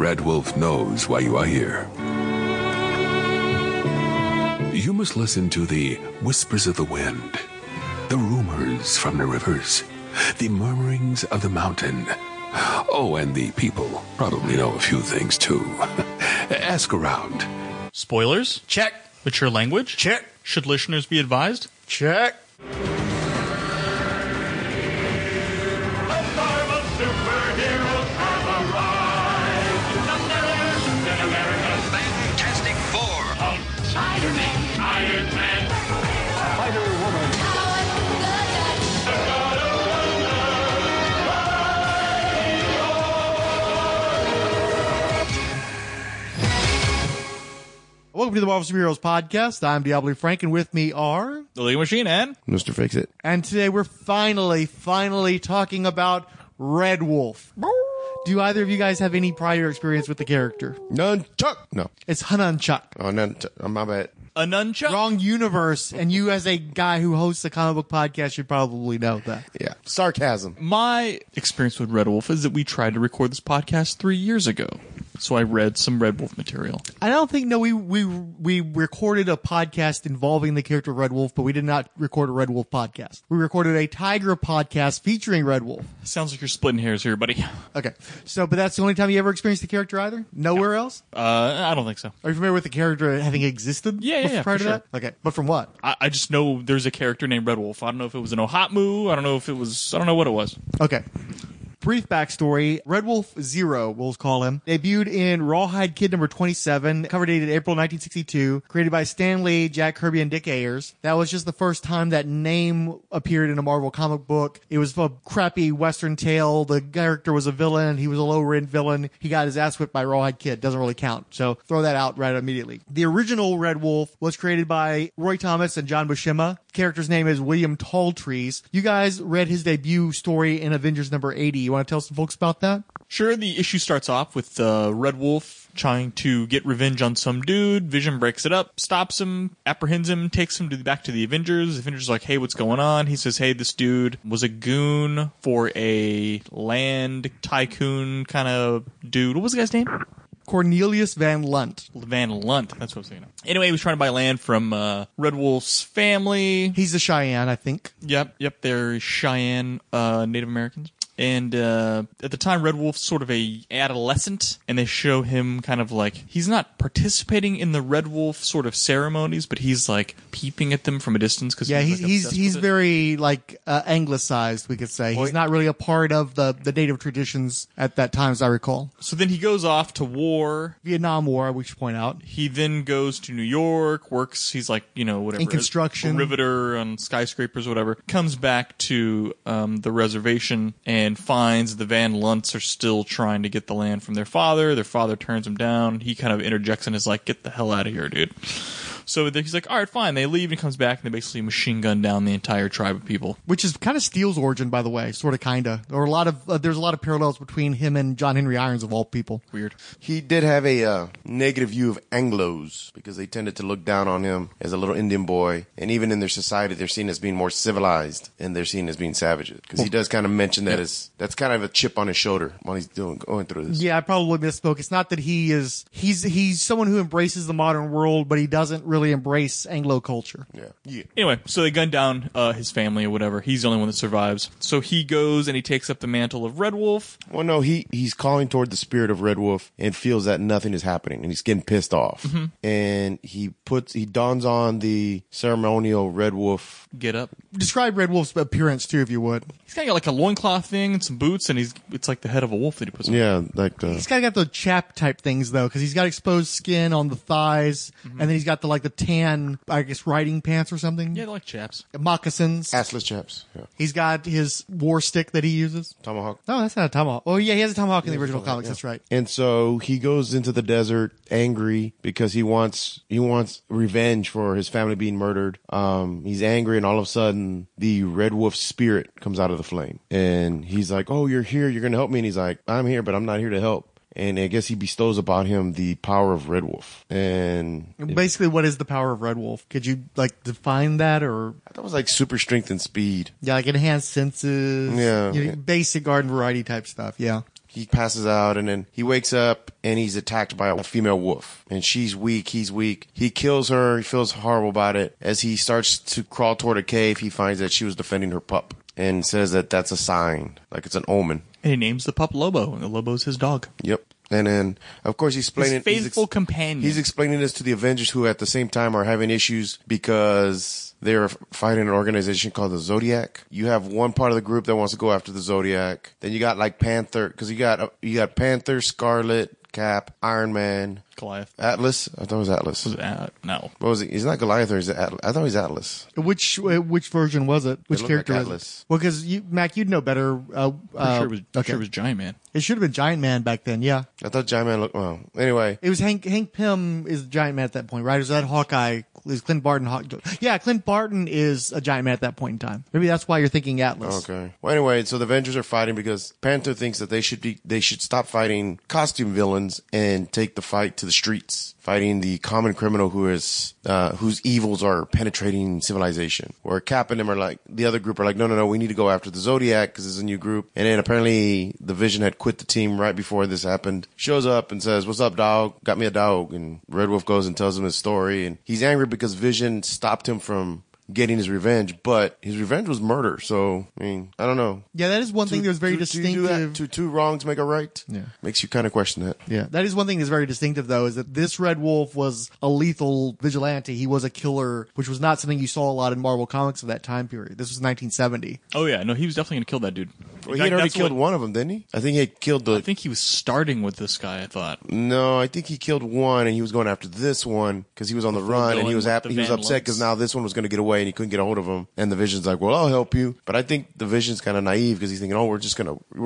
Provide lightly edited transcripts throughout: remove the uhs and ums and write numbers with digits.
Red Wolf knows why you are here. You must listen to the whispers of the wind, the rumors from the rivers, the murmurings of the mountain. Oh, and the people probably know a few things, too. Ask around. Spoilers? Check. Mature language? Check. Should listeners be advised? Check. Fantastic Four. Spider-Man. Iron Man. Spider-Woman. Welcome to the Marvel Superheroes Podcast. I'm Diabolu Frank, and with me are... The League Machine and... Mr. Fixit. And today we're finally talking about Red Wolf. Do either of you guys have any prior experience with the character? Nunchuck. No. It's Hanunchuck. Oh, my bad. A nunchuck? Wrong universe, and you as a guy who hosts a comic book podcast should probably know that. Yeah. Sarcasm. My experience with Red Wolf is that we tried to record this podcast 3 years ago. So I read some Red Wolf material. I don't think, no, we recorded a podcast involving the character Red Wolf, but we did not record a Red Wolf podcast. We recorded a Tiger podcast featuring Red Wolf. Sounds like you're splitting hairs here, buddy. Okay. So, but that's the only time you ever experienced the character either? Nowhere else? I don't think so. Are you familiar with the character having existed? Yeah, prior for to that? Okay. But from what? I just know there's a character named Red Wolf. I don't know if it was an Ohatmu. I don't know what it was. Okay. Brief backstory. Red Wolf Zero, we'll call him, debuted in Rawhide Kid number 27, cover dated April 1962, created by Stan Lee, Jack Kirby, and Dick Ayers. That was just the first time that name appeared in a Marvel comic book. It was a crappy Western tale. The character was a villain. He was a low-rent villain. He got his ass whipped by Rawhide Kid. Doesn't really count. So throw that out right immediately. The original Red Wolf was created by Roy Thomas and John Buscema. Character's name is William Talltrees. You guys read his debut story in Avengers number 80. You want to tell some folks about that? Sure, the issue starts off with Red Wolf trying to get revenge on some dude. Vision breaks it up, stops him, apprehends him, takes him back to the Avengers. The Avengers are like, hey, what's going on? He says, hey, this dude was a goon for a land tycoon kind of dude. What was the guy's name? Cornelius Van Lunt. Van Lunt. That's what I was thinking of. Anyway, he was trying to buy land from Red Wolf's family. He's a Cheyenne, I think. Yep, they're Cheyenne Native Americans. And at the time, Red Wolf's sort of a adolescent, and they show him kind of like, he's not participating in the Red Wolf sort of ceremonies, but he's like peeping at them from a distance. Cause yeah, he's very like anglicized, we could say. He's not really a part of the native traditions at that time, as I recall. So then he goes off to war. Vietnam War, we should point out. He then goes to New York, works, he's like, whatever. In construction. A riveter on skyscrapers, whatever. Comes back to the reservation and finds the Van Lunts are still trying to get the land from their father. Their father turns him down. He kind of interjects and is like, get the hell out of here, dude. So he's like, all right, fine. They leave and he comes back and they basically machine gun down the entire tribe of people. Which is kind of Steele's origin, by the way, sort of, kind of. Or there's a lot of parallels between him and John Henry Irons, of all people. Weird. He did have a negative view of Anglos because they tended to look down on him as a little Indian boy. And even in their society, they're seen as being more civilized and they're seen as being savages. Because he does kind of mention that that's kind of a chip on his shoulder while he's going through this. Yeah, I probably misspoke. It's not that he's someone who embraces the modern world, but he doesn't really embrace Anglo culture. Yeah. Anyway, so they gun down his family or whatever. He's the only one that survives. So he goes and he takes up the mantle of Red Wolf. Well, no, he's calling toward the spirit of Red Wolf and feels that nothing is happening and he's getting pissed off. Mm-hmm. And he dons on the ceremonial Red Wolf get up. Describe Red Wolf's appearance too, if you would. He's kind of got like a loincloth thing and some boots, and it's like the head of a wolf that he puts on. Yeah, like he's kind of got the chap type things though, because he's got exposed skin on the thighs, and then he's got the tan, I guess, riding pants or something. Yeah, they're like chaps. Moccasins. Assless chaps. Yeah. He's got his war stick that he uses. Tomahawk. No, that's not a tomahawk. Oh yeah, he has a tomahawk in the original comics. Yeah. That's right. And so he goes into the desert angry because he wants revenge for his family being murdered. He's angry, and all of a sudden the Red Wolf spirit comes out of the flame, and he's like, "Oh, you're here. You're gonna help me." And he's like, "I'm here, but I'm not here to help." And I guess he bestows upon him the power of Red Wolf. And basically, what is the power of Red Wolf? Could you define that, or? I thought it was like super strength and speed. Yeah, like enhanced senses. Yeah. Basic garden variety type stuff. Yeah. he passes out, and then he wakes up and he's attacked by a female wolf. And she's weak, he's weak. He kills her, he feels horrible about it. As he starts to crawl toward a cave, he finds that she was defending her pup and says that that's a sign, like it's an omen. And he names the pup Lobo, and the Lobo's his dog. Yep. And then, of course, he's explaining... His faithful companion. He's explaining this to the Avengers, who at the same time are having issues because they're fighting an organization called the Zodiac. You have one part of the group that wants to go after the Zodiac. Then you got like Panther, because you got Panther, Scarlet, Cap, Iron Man, Goliath. Atlas. I thought it was Atlas. Was it no? What was he? He's not Goliath, or is it Atlas? I thought he was Atlas. Which version was it? Which looked character like was Atlas. it? Well, because Mac, you'd know better. Sure it was Giant Man. It should have been Giant Man back then. Yeah, I thought Giant Man looked... Well, anyway. it was Hank Pym is Giant Man at that point, right? Or is that Hawkeye? Is Clint Barton? Yeah, Clint Barton is a Giant Man at that point in time. Maybe that's why you're thinking Atlas. Okay. Well, anyway, so the Avengers are fighting because Panther thinks that they should stop fighting costume villains and take the fight to the streets, fighting the common criminal whose evils are penetrating civilization. Where Cap and them are like, the other group are like, no, we need to go after the Zodiac because it's a new group. And then apparently the Vision had quit the team right before this happened. Shows up and says, "What's up, dog? Got me a dog." And Red Wolf goes and tells him his story, and he's angry because Vision stopped him from getting his revenge, but his revenge was murder. So, I mean, I don't know. Yeah, that is one thing that was very distinctive. Two wrongs make a right? Yeah. Makes you kind of question that. Yeah, that is one thing that's very distinctive, though, is that this Red Wolf was a lethal vigilante. He was a killer, which was not something you saw a lot in Marvel Comics of that time period. This was 1970. Oh yeah, no, he was definitely gonna kill that dude. Well, he had already killed one of them, didn't he? I think he had killed I think he was starting with this guy. I thought. No, I think he killed one, and he was going after this one because he was on the run, and he was upset because now this one was going to get away, and he couldn't get a hold of him. And the Vision's like, "Well, I'll help you," but I think the Vision's kind of naive because he's thinking, "Oh, we're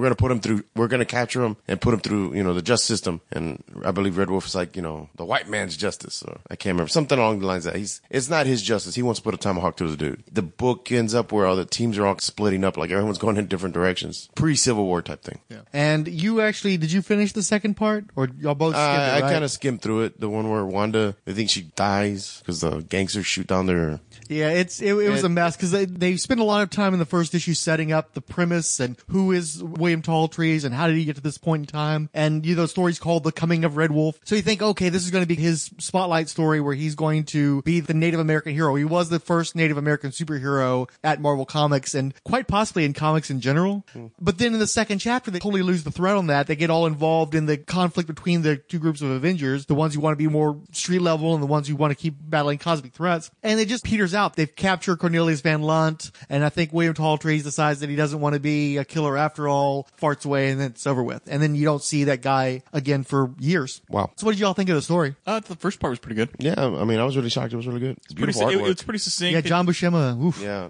gonna put him through, we're gonna capture him and put him through, the justice system." And I believe Red Wolf is like, the white man's justice. Or I can't remember, something along the lines of that. It's not his justice. He wants to put a tomahawk to the dude. The book ends up where all the teams are all splitting up, like everyone's going in different directions. Pre-Civil War type thing. Yeah. And you actually, did you finish the second part, or y'all both skimmed it, right? I kind of skimmed through it. The one where Wanda, they think she dies because the gangsters shoot down their... Yeah, it was a mess because they spent a lot of time in the first issue setting up the premise and who is William Talltrees and how did he get to this point in time. And those stories called The Coming of Red Wolf. So you think, okay, this is going to be his spotlight story where he's going to be the Native American hero. He was the first Native American superhero at Marvel Comics and quite possibly in comics in general. But then in the second chapter, they totally lose the thread on that. They get all involved in the conflict between the two groups of Avengers, the ones who want to be more street level and the ones who want to keep battling cosmic threats. And it just peters out. They've captured Cornelius Van Lunt, and I think William Talltrees decides that he doesn't want to be a killer after all, farts away, and then it's over with. And then you don't see that guy again for years. Wow. So what did y'all think of the story? The first part was pretty good. Yeah, I mean, I was really shocked. It was really good. It's beautiful artwork. It's pretty succinct. Yeah, John Buscema. Oof. Yeah.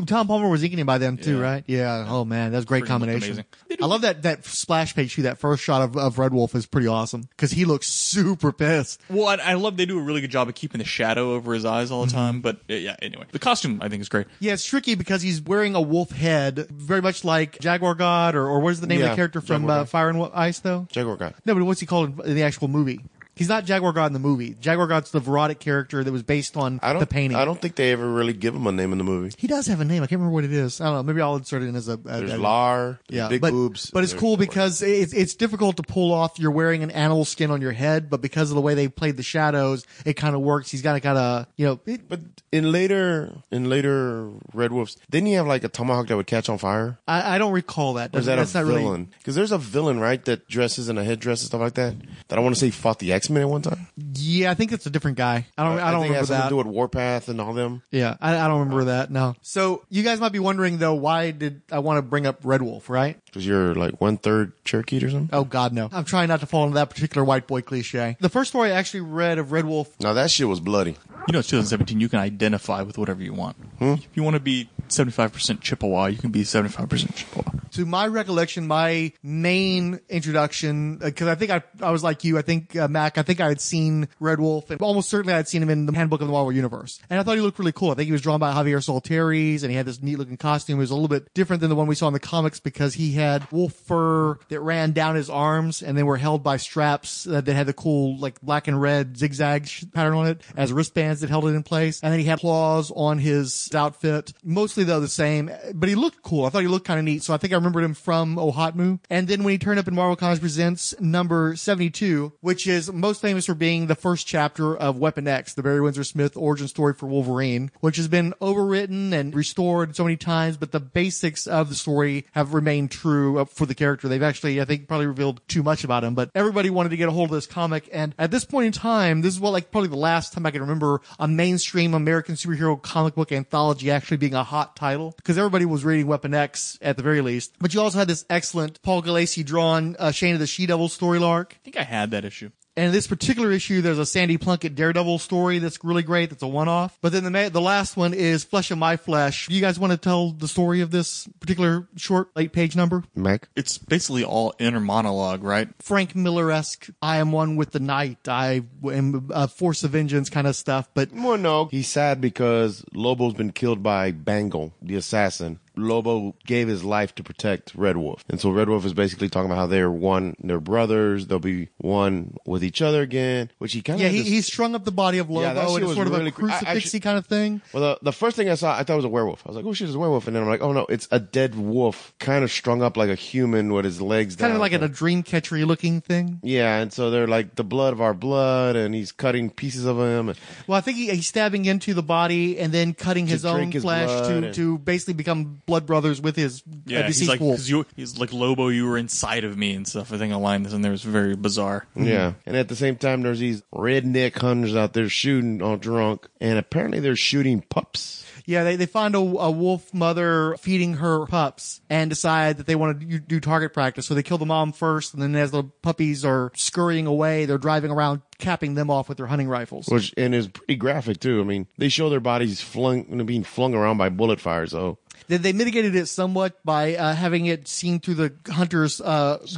Tom Palmer was inking him by then too, Yeah. right? Yeah. Oh man, that's a great combination. Amazing. I love that splash page too. That first shot of Red Wolf is pretty awesome because he looks super pissed. Well, I love they do a really good job of keeping the shadow over his eyes all the time. But yeah, anyway, the costume I think is great. Yeah, it's tricky because he's wearing a wolf head, very much like Jaguar God, or what is the name of the character from Fire and Ice, though? Jaguar God. No, but what's he called in the actual movie? He's not Jaguar God in the movie. Jaguar God's the Verotic character that was based on the painting. I don't think they ever really give him a name in the movie. He does have a name. I can't remember what it is. I don't know. Maybe I'll insert it in as a... There's Lar, there's big boobs. But it's cool because it's difficult to pull off. You're wearing an animal skin on your head, but because of the way they played the shadows, it kind of works. He's got to kind of, But in later Red Wolves, didn't he have like a tomahawk that would catch on fire? I don't recall that. Or is that a villain? Because there's a villain, right, that dresses in a headdress and stuff like that I want to say fought the X-Men at one time. Yeah, I think it's a different guy. I don't think remember it has something that. to do with Warpath and all them. Yeah, I don't remember that. No. So you guys might be wondering though, why did I want to bring up Red Wolf, right? Because you're like 1/3 Cherokee or something. Oh God, no. I'm trying not to fall into that particular white boy cliche. The first story I actually read of Red Wolf. Now that shit was bloody. It's 2017. You can identify with whatever you want. If you want to be 75% Chippewa, you can be 75% Chippewa. To my recollection, my main introduction, because I think I was like you, I think, Mac, I think I had seen Red Wolf, and almost certainly I'd seen him in the Handbook of the Marvel Universe. And I thought he looked really cool. I think he was drawn by Javier Solteris, and he had this neat looking costume. It was a little bit different than the one we saw in the comics because he had wolf fur that ran down his arms, and they were held by straps that had the cool, like, black and red zigzag pattern on it as wristbands that held it in place. And then he had claws on his outfit. Mostly mostly though the same, but he looked cool. I thought he looked kind of neat, so I think I remembered him from Ohatmu. And then when he turned up in Marvel Comics Presents number 72, which is most famous for being the first chapter of Weapon X, the Barry Windsor Smith origin story for Wolverine, which has been overwritten and restored so many times, but the basics of the story have remained true for the character. They've actually, I think, probably revealed too much about him, but everybody wanted to get a hold of this comic. And at this point in time, this is probably the last time I can remember a mainstream American superhero comic book anthology actually being a hot title, because everybody was reading Weapon X at the very least. But you also had this excellent Paul Galassi drawn Shane of the She-Devil story arc. I think I had that issue. And in this particular issue, there's a Sandy Plunkett Daredevil story that's really great. That's a one-off. But then the last one is Flesh of My Flesh. Do you guys want to tell the story of this particular short, late page number? Mac? It's basically all inner monologue, right? Frank Miller-esque, I am one with the night, I am a force of vengeance kind of stuff. But Well, no. He's sad because Lobo's been killed by Bangle, the assassin. Lobo gave his life to protect Red Wolf. And so Red Wolf is basically talking about how they're brothers, they'll be one with each other again, which he kind of... yeah, he strung up the body of Lobo, Yeah, that shit and it's was sort of really a crucifixy kind of thing. Well, the first thing I saw, I thought it was a werewolf. I was like, oh shit, it's a werewolf. And then I'm like, oh no, it's a dead wolf, kind of strung up like a human with his legs down. Kind of like a dream catchery looking thing. Yeah, and so they're like the blood of our blood, and he's cutting pieces of him. Well, I think he's stabbing into the body and then cutting his own drink his flesh blood to basically become blood brothers with his deceased wolf. He's like, Lobo, you were inside of me and stuff. I think I lined this in there. It was very bizarre. Yeah, and at the same time, there's these redneck hunters out there shooting all drunk, and apparently they're shooting pups. Yeah, they find a wolf mother feeding her pups and decide that they want to do target practice. So they kill the mom first, and then as the puppies are scurrying away, they're driving around capping them off with their hunting rifles. Which and is pretty graphic too. I mean, they show their bodies being flung around by bullet fire. So They mitigated it somewhat by having it seen through the hunter's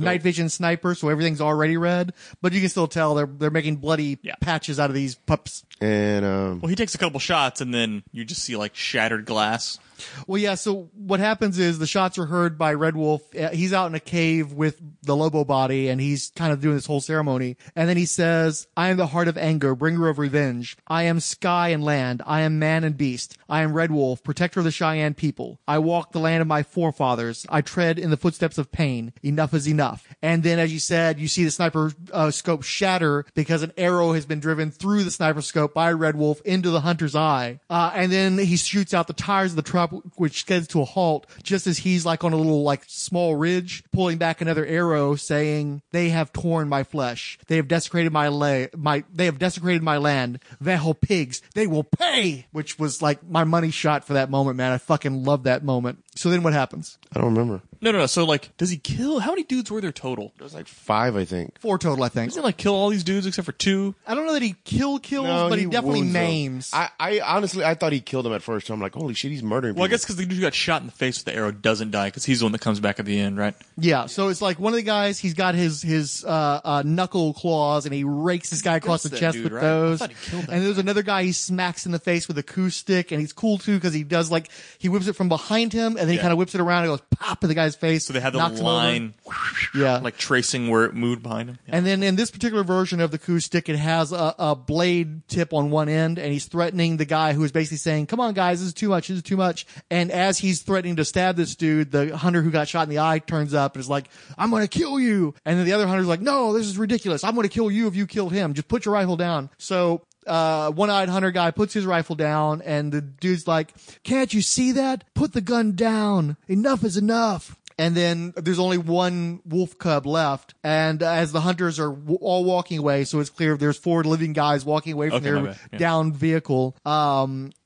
night vision sniper, so everything's already red. But you can still tell they're making bloody patches out of these pups. And Well, he takes a couple shots, and then you just see like shattered glass. Well, yeah, so what happens is the shots are heard by Red Wolf. He's out in a cave with the Lobo body, and he's kind of doing this whole ceremony. And then he says, I am the heart of anger, bringer of revenge. I am sky and land. I am man and beast. I am Red Wolf, protector of the Cheyenne people. I walk the land of my forefathers. I tread in the footsteps of pain. Enough is enough. And then, as you said, you see the sniper scope shatter because an arrow has been driven through the sniper scope by Red Wolf into the hunter's eye. And then he shoots out the tires of the truck, which gets to a halt just as he's like on a little like small ridge, pulling back another arrow, saying, "They have torn my flesh. They have desecrated they have desecrated my land. Vehel pigs, they will pay." Which was like my money shot for that moment, man. I fucking love that moment. So then what happens? I don't remember. No. So, like, does he kill? How many dudes were there total? There was like 5, I think. 4 total, I think. Doesn't he, like, kill all these dudes except for 2? I don't know that he kills, No, but he definitely wounds them. maims. I honestly, I thought he killed him at first. So I'm like, holy shit, he's murdering people. Well, I guess because the dude who got shot in the face with the arrow doesn't die because he's the one that comes back at the end, right? Yeah, so it's like one of the guys, he's got his knuckle claws, and he rakes this guy across the That's that chest dude, with right? those. I thought he killed that And there's another guy he smacks in the face with a coup stick, and he's cool too because he does like, he whips it from behind him, and then he kind of whips it around and goes pop in the guy's face. So they had the knocks him over. line, like tracing where it moved behind him. Yeah. And then in this particular version of the coup stick, it has a blade tip on one end, and he's threatening the guy who is basically saying, "Come on, guys, this is too much, this is too much." And as he's threatening to stab this dude, the hunter who got shot in the eye turns up and is like, "I'm going to kill you." And then the other hunter's like, "No, this is ridiculous. I'm going to kill you if you killed him. Just put your rifle down." So one-eyed hunter guy puts his rifle down, and the dude's like, "Can't you see that? Put the gun down. Enough is enough." And then there's only one wolf cub left. And as the hunters are all walking away, so it's clear there's 4 living guys walking away from their downed vehicle.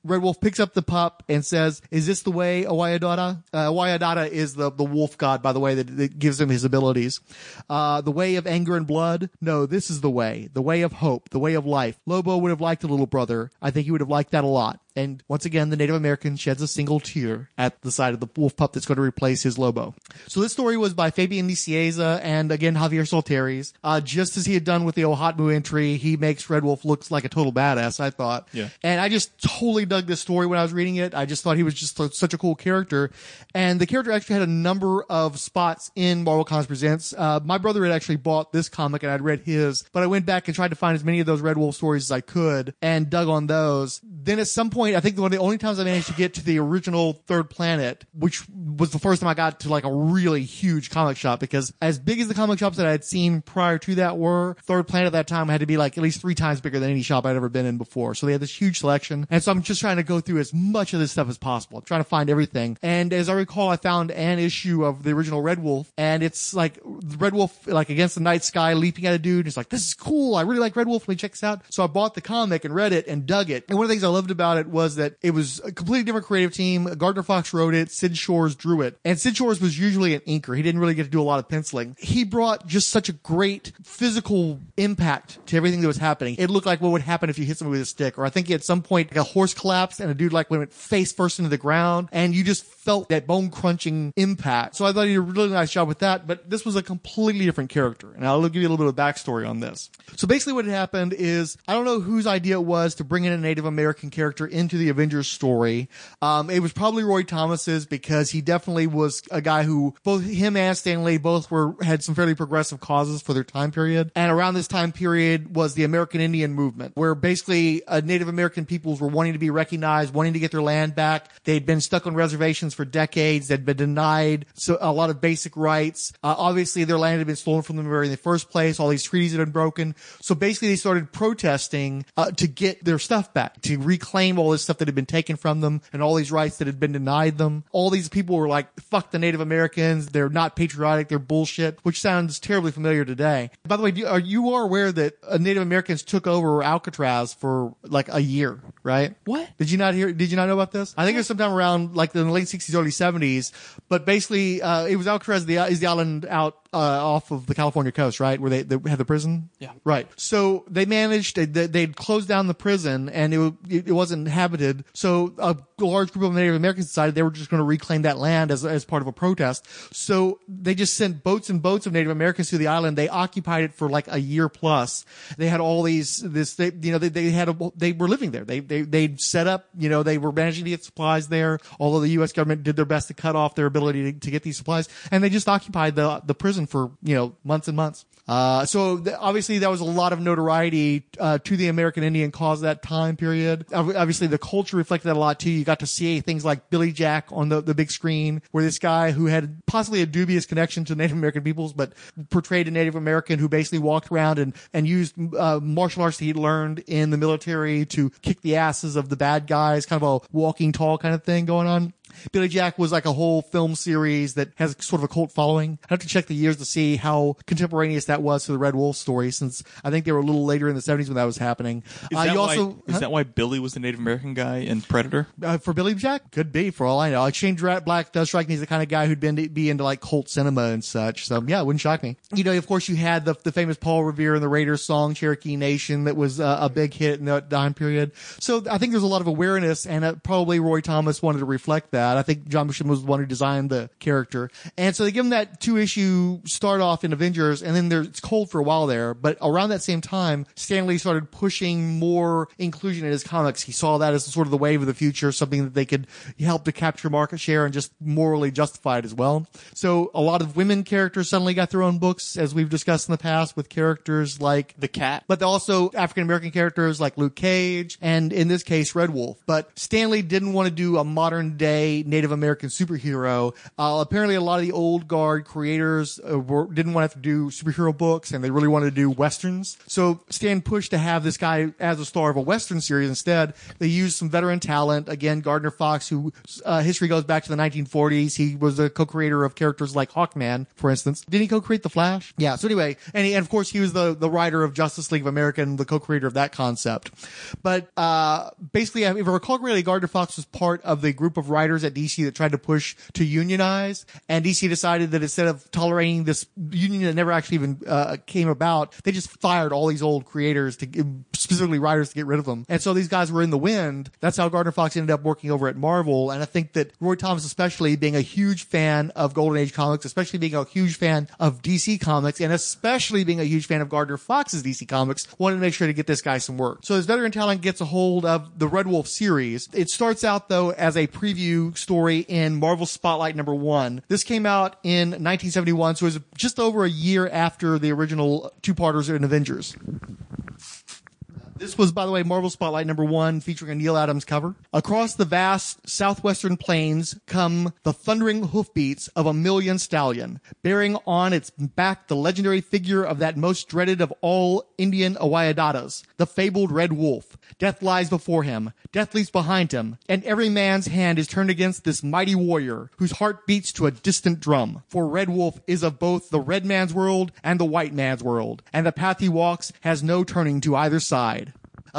Red Wolf picks up the pup and says, "Is this the way, Wayadata?" Wayadata is the wolf god, by the way, that gives him his abilities. The way of anger and blood? No, this is the way of hope, the way of life. Lobo would have liked a little brother. I think he would have liked that a lot. And once again, the Native American sheds a single tear at the sight of the wolf pup that's going to replace his Lobo. So this story was by Fabian Nicieza and again Javier Solteris. Just as he had done with the Ohatmu entry, he makes Red Wolf look like a total badass, I thought. Yeah. And I just totally dug this story when I was reading it. I just thought he was just such a cool character. And the character actually had a number of spots in Marvel Comics Presents. My brother had actually bought this comic and I'd read his, but I went back and tried to find as many of those Red Wolf stories as I could and dug on those. Then at some point point, I think one of the only times I managed to get to the original Third Planet, which was the first time I got to like a really huge comic shop, because as big as the comic shops that I had seen prior to that were, Third Planet at that time had to be like at least 3 times bigger than any shop I'd ever been in before. So they had this huge selection. And so I'm just trying to go through as much of this stuff as possible. I'm trying to find everything. And as I recall, I found an issue of the original Red Wolf, and it's like Red Wolf like against the night sky leaping at a dude. It's like, this is cool. I really like Red Wolf. Let me check this out. So I bought the comic and read it and dug it. And one of the things I loved about it was that it was a completely different creative team. Gardner Fox wrote it. Sid Shores drew it. And Sid Shores was usually an inker. He didn't really get to do a lot of penciling. He brought just such a great physical impact to everything that was happening. It looked like what would happen if you hit somebody with a stick. Or I think at some point like a horse collapsed and a dude like went face first into the ground, and you just felt that bone crunching impact. So I thought he did a really nice job with that, but this was a completely different character. And I'll give you a little bit of backstory on this. So basically what had happened is, I don't know whose idea it was to bring in a Native American character into the Avengers story. It was probably Roy Thomas's, because he definitely was a guy who, both him and Stan Lee both had some fairly progressive causes for their time period. And around this time period was the American Indian movement, where basically Native American peoples were wanting to be recognized, wanting to get their land back. They'd been stuck on reservations for decades. They'd been denied a lot of basic rights. Obviously, their land had been stolen from them in the first place. All these treaties had been broken. So basically, they started protesting to get their stuff back, to reclaim all this stuff that had been taken from them and all these rights that had been denied them. All these people were like, fuck the Native Americans. They're not patriotic. They're bullshit, which sounds terribly familiar today. By the way, you are aware that Native Americans took over Alcatraz for like a year, right? What? Did you not know about this? I think it was sometime around like in the late 60s, early 70s. But basically, it was Alcatraz is the island out off of the California coast, right? Where they had the prison? Yeah. Right. So they managed, they'd closed down the prison, and it wasn't inhabited. So a large group of Native Americans decided they were just going to reclaim that land as part of a protest. So they just sent boats and boats of Native Americans to the island. They occupied it for like a year plus. They had all they were living there. They'd set up, they were managing to get supplies there, although the U.S. government did their best to cut off their ability to get these supplies. And they just occupied the prison for, months and months. Obviously that was a lot of notoriety to the American Indian cause that time period. Obviously the culture reflected that a lot too. You got to see things like Billy Jack on the big screen, where this guy who had possibly a dubious connection to Native American peoples, but portrayed a Native American who basically walked around and used martial arts that he'd learned in the military to kick the asses of the bad guys, kind of a walking tall kind of thing going on. Billy Jack was like a whole film series that has sort of a cult following. I have to check the years to see how contemporaneous that was to the Red Wolf story, since I think they were a little later in the 70s when that was happening. Is that why Billy was the Native American guy in Predator? For Billy Jack? Could be, for all I know. Shane Black does strike me as the kind of guy who'd be into like cult cinema and such. So yeah, it wouldn't shock me. Of course you had the famous Paul Revere and the Raiders song, Cherokee Nation, that was a big hit in that time period. So I think there's a lot of awareness, and probably Roy Thomas wanted to reflect that. I think John Buscema was the one who designed the character. And so they give him that 2-issue start off in Avengers, and then it's cold for a while there. But around that same time, Stan Lee started pushing more inclusion in his comics. He saw that as sort of the wave of the future, something that they could help to capture market share and just morally justify it as well. So a lot of women characters suddenly got their own books, as we've discussed in the past, with characters like the Cat, but also African-American characters like Luke Cage, and in this case, Red Wolf. But Stan Lee didn't want to do a modern day Native American superhero. Apparently a lot of the old guard creators didn't want to have to do superhero books, and they really wanted to do westerns. So Stan pushed to have this guy as a star of a western series instead. They used some veteran talent. Again, Gardner Fox, who history goes back to the 1940s. He was a co-creator of characters like Hawkman, for instance. Didn't he co-create The Flash? Yeah. So anyway, and of course he was the writer of Justice League of America and the co-creator of that concept. But basically, if I recall correctly, Gardner Fox was part of the group of writers at DC that tried to push to unionize, and DC decided that instead of tolerating this union that never actually even came about, they just fired all these old creators, specifically writers, to get rid of them. And so these guys were in the wind. That's how Gardner Fox ended up working over at Marvel. And I think that Roy Thomas, especially being a huge fan of Golden Age comics, especially being a huge fan of DC comics, and especially being a huge fan of Gardner Fox's DC comics, wanted to make sure to get this guy some work. So this veteran talent gets a hold of the Red Wolf series. It starts out though as a preview story in Marvel Spotlight #1. This came out in 1971, so it was just over a year after the original two-parters in Avengers. This was, by the way, Marvel Spotlight #1, featuring a Neil Adams cover. Across the vast southwestern plains come the thundering hoofbeats of a million stallion, bearing on its back the legendary figure of that most dreaded of all Indian Awayadatas, the fabled Red Wolf. Death lies before him, death leaps behind him, and every man's hand is turned against this mighty warrior, whose heart beats to a distant drum. For Red Wolf is of both the red man's world and the white man's world, and the path he walks has no turning to either side.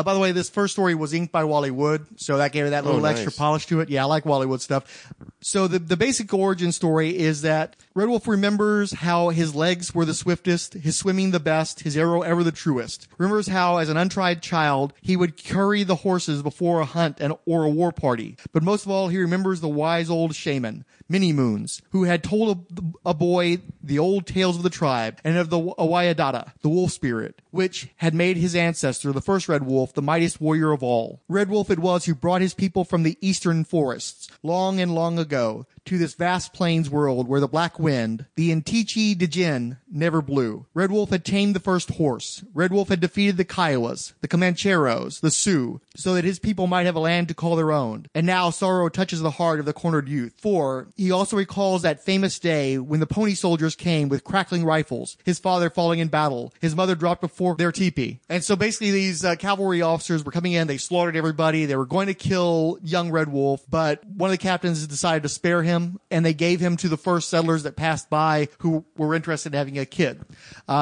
By the way, this first story was inked by Wally Wood, so that gave it that little extra polish to it. Yeah, I like Wally Wood stuff. So the basic origin story is that Red Wolf remembers how his legs were the swiftest, his swimming the best, his arrow ever the truest. Remembers how, as an untried child, he would curry the horses before a hunt or a war party. But most of all, he remembers the wise old shaman, Many Moons, who had told a boy the old tales of the tribe and of the Awayadata, the wolf spirit, which had made his ancestor, the first Red Wolf, the mightiest warrior of all. Red Wolf it was who brought his people from the eastern forests, long and long ago, to this vast plains world where the black wind, the Intichi Dijin, never blew. Red Wolf had tamed the first horse. Red Wolf had defeated the Kiowas, the Comancheros, the Sioux, so that his people might have a land to call their own. And now sorrow touches the heart of the cornered youth, for he also recalls that famous day when the pony soldiers came with crackling rifles, his father falling in battle, his mother dropped before their teepee. And so basically these cavalry officers were coming in, they slaughtered everybody, they were going to kill young Red Wolf, but one of the captains decided to spare him, and they gave him to the first settlers that passed by who were interested in having a kid.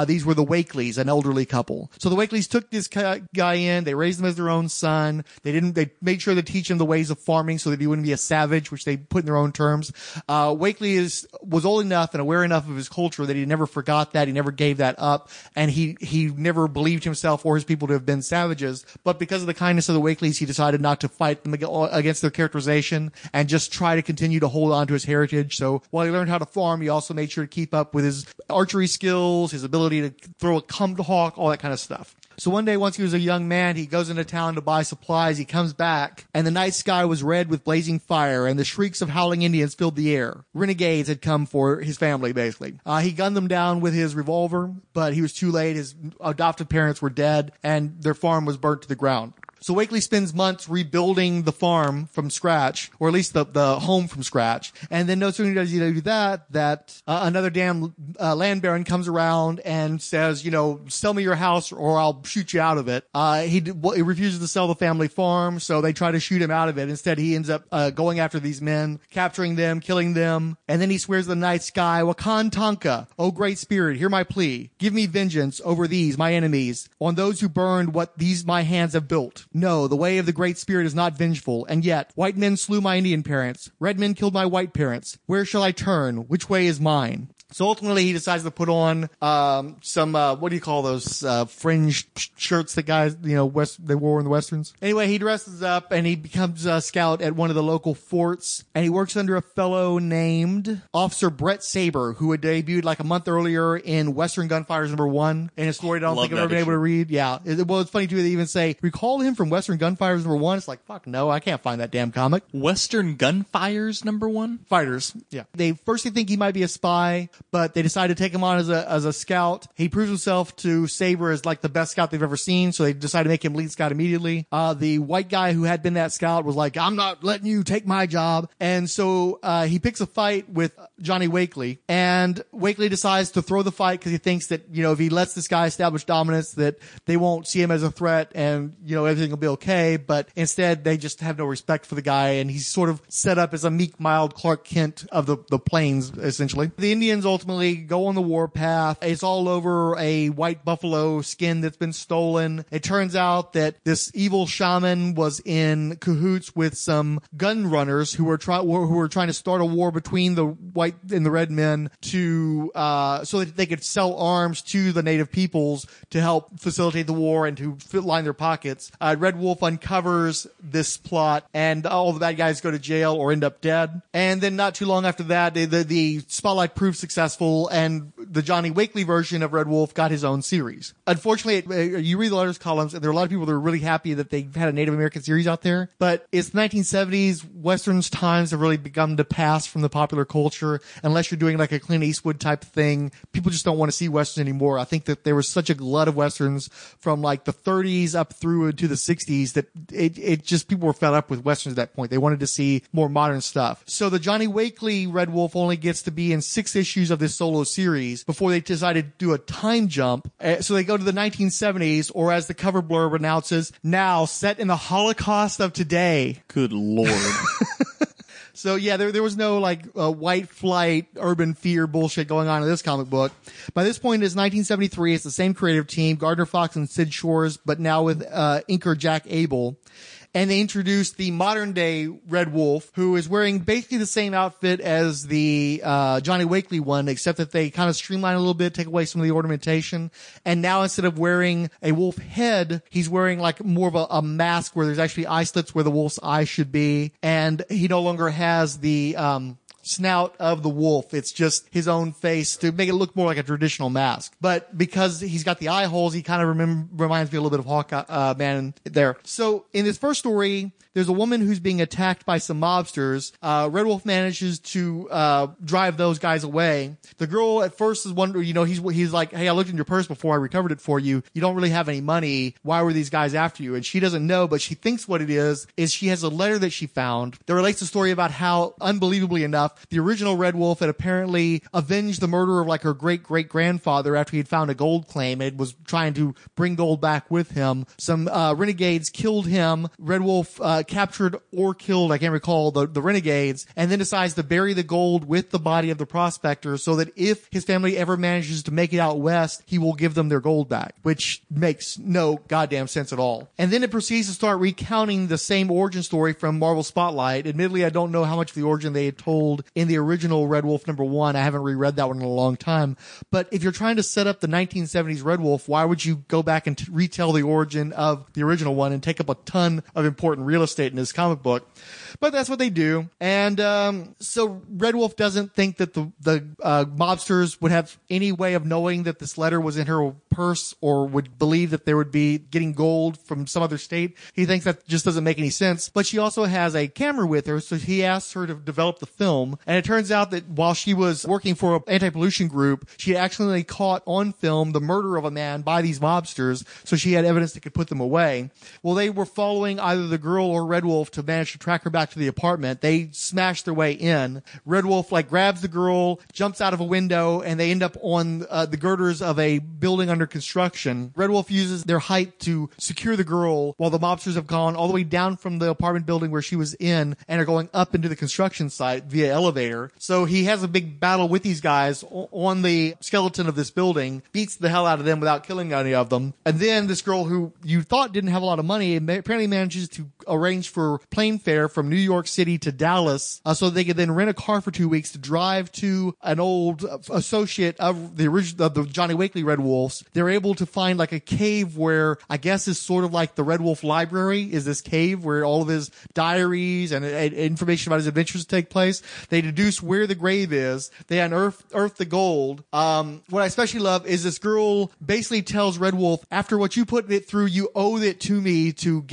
These were the Wakeleys, an elderly couple. So the Wakeleys took this guy in, they raised him as their own son, they made sure to teach him the ways of farming so that he wouldn't be a savage, which they put in their own terms. Wakeley was old enough and aware enough of his culture that he never forgot that, he never gave that up, and he never believed himself or his people to have been savages, but because of the kindness of the Wakeleys, he decided not to fight them against their characterization and just try to continue to hold on to his heritage. So while he learned how to farm, he also made sure to keep up with his archery skills, his ability to throw a tomahawk, all that kind of stuff. So one day, once he was a young man, he goes into town to buy supplies. He comes back, and the night sky was red with blazing fire, and the shrieks of howling Indians filled the air. Renegades had come for his family, basically. He gunned them down with his revolver, but he was too late. His adopted parents were dead, and their farm was burnt to the ground. So Wakeley spends months rebuilding the farm from scratch, or at least the home from scratch. And then no sooner does he do that another damn land baron comes around and says, sell me your house or I'll shoot you out of it. He refuses to sell the family farm, so they try to shoot him out of it. Instead, he ends up going after these men, capturing them, killing them, and then he swears to the night sky, Wakan Tonka, O great spirit, hear my plea. Give me vengeance over these, my enemies, on those who burned what these my hands have built. No, the way of the Great Spirit is not vengeful, and yet, white men slew my Indian parents, red men killed my white parents. Where shall I turn? Which way is mine? So ultimately, he decides to put on some what do you call those fringe shirts that guys they wore in the westerns. Anyway, he dresses up and he becomes a scout at one of the local forts, and he works under a fellow named Officer Brett Saber, who had debuted like a month earlier in Western Gunfighters #1 in a story I don't think I've ever been able to read. Yeah, it's funny too. They even say recall him from Western Gunfighters #1. It's like fuck no, I can't find that damn comic. Western Gunfighters #1 Fighters. Yeah, they think he might be a spy, but they decide to take him on as a scout. He proves himself to Saber as like the best scout they've ever seen, so they decide to make him lead scout immediately. The white guy who had been that scout was like, I'm not letting you take my job. And so he picks a fight with Johnny Wakeley, and Wakeley decides to throw the fight because he thinks that, if he lets this guy establish dominance, that they won't see him as a threat and, everything will be okay. But instead, they just have no respect for the guy, and he's sort of set up as a meek, mild Clark Kent of the plains, essentially. The Indians ultimately go on the warpath. It's all over a white buffalo skin that's been stolen. It turns out that this evil shaman was in cahoots with some gun runners who were trying to start a war between the white and the red men to so that they could sell arms to the native peoples to help facilitate the war and to line their pockets. Red Wolf uncovers this plot, and all the bad guys go to jail or end up dead. And then not too long after that, the spotlight proves successful. successful, and the Johnny Wakely version of Red Wolf got his own series. Unfortunately, you read the letters columns, and there are a lot of people that are really happy that they had a Native American series out there, but it's the 1970s. Westerns times have really begun to pass from the popular culture. Unless you're doing like a Clint Eastwood type thing, people just don't want to see Westerns anymore. I think that there was such a glut of Westerns from like the 30s up through into the 60s that it just, people were fed up with Westerns at that point. They wanted to see more modern stuff. So the Johnny Wakely Red Wolf only gets to be in 6 issues of this solo series before they decided to do a time jump. So they go to the 1970s, or as the cover blurb announces, now set in the Holocaust of today. Good Lord. So yeah, there was no like white flight, urban fear bullshit going on in this comic book. By this point, it's 1973. It's the same creative team, Gardner Fox and Sid Shores, but now with inker Jack Abel. And they introduced the modern day Red Wolf, who is wearing basically the same outfit as the Johnny Wakely one, except that they kind of streamline a little bit, take away some of the ornamentation. And now instead of wearing a wolf head, he's wearing like more of a mask where there's actually eye slits where the wolf's eye should be. And he no longer has the snout of the wolf. It's just his own face to make it look more like a traditional mask. But because he's got the eye holes, he kind of reminds me a little bit of Hawkeye Man there. So in this first story, there's a woman who's being attacked by some mobsters. Red Wolf manages to drive those guys away. The girl at first is wondering, he's like, hey, I looked in your purse before I recovered it for you. You don't really have any money. Why were these guys after you? And she doesn't know, but she thinks what it is she has a letter that she found that relates the story about how, unbelievably enough, the original Red Wolf had apparently avenged the murder of like her great-great-grandfather after he had found a gold claim and was trying to bring gold back with him. Some renegades killed him. Red Wolf captured or killed, I can't recall, the renegades, and then decides to bury the gold with the body of the prospector so that if his family ever manages to make it out west, he will give them their gold back, which makes no goddamn sense at all. And then it proceeds to start recounting the same origin story from Marvel Spotlight. Admittedly, I don't know how much of the origin they had told in the original Red Wolf #1. I haven't reread that one in a long time. But if you're trying to set up the 1970s Red Wolf, why would you go back and retell the origin of the original one and take up a ton of important real estate in this comic book? But that's what they do. And so Red Wolf doesn't think that the mobsters would have any way of knowing that this letter was in her purse or would believe that they would be getting gold from some other state. He thinks that just doesn't make any sense. But she also has a camera with her, so he asks her to develop the film. And it turns out that while she was working for an anti-pollution group, she accidentally caught on film the murder of a man by these mobsters, so she had evidence that could put them away. Well, they were following either the girl or Red Wolf to manage to track her back to the apartment. They smash their way in. Red Wolf grabs the girl, jumps out of a window, and they end up on the girders of a building under construction. Red Wolf uses their height to secure the girl while the mobsters have gone all the way down from the apartment building where she was in and are going up into the construction site via elevator. So he has a big battle with these guys on the skeleton of this building, beats the hell out of them without killing any of them. And then this girl who you thought didn't have a lot of money apparently manages to arrange for plane fare from New York City to Dallas so they could then rent a car for 2 weeks to drive to an old associate of the original of the Johnny Wakely Red Wolves. They're able to find a cave where I guess is sort of like the Red Wolf library is this cave where all of his diaries and information about his adventures take place. They deduce where the grave is. They unearth the gold. What I especially love is this girl basically tells Red Wolf, after what you put it through, you owe it to me to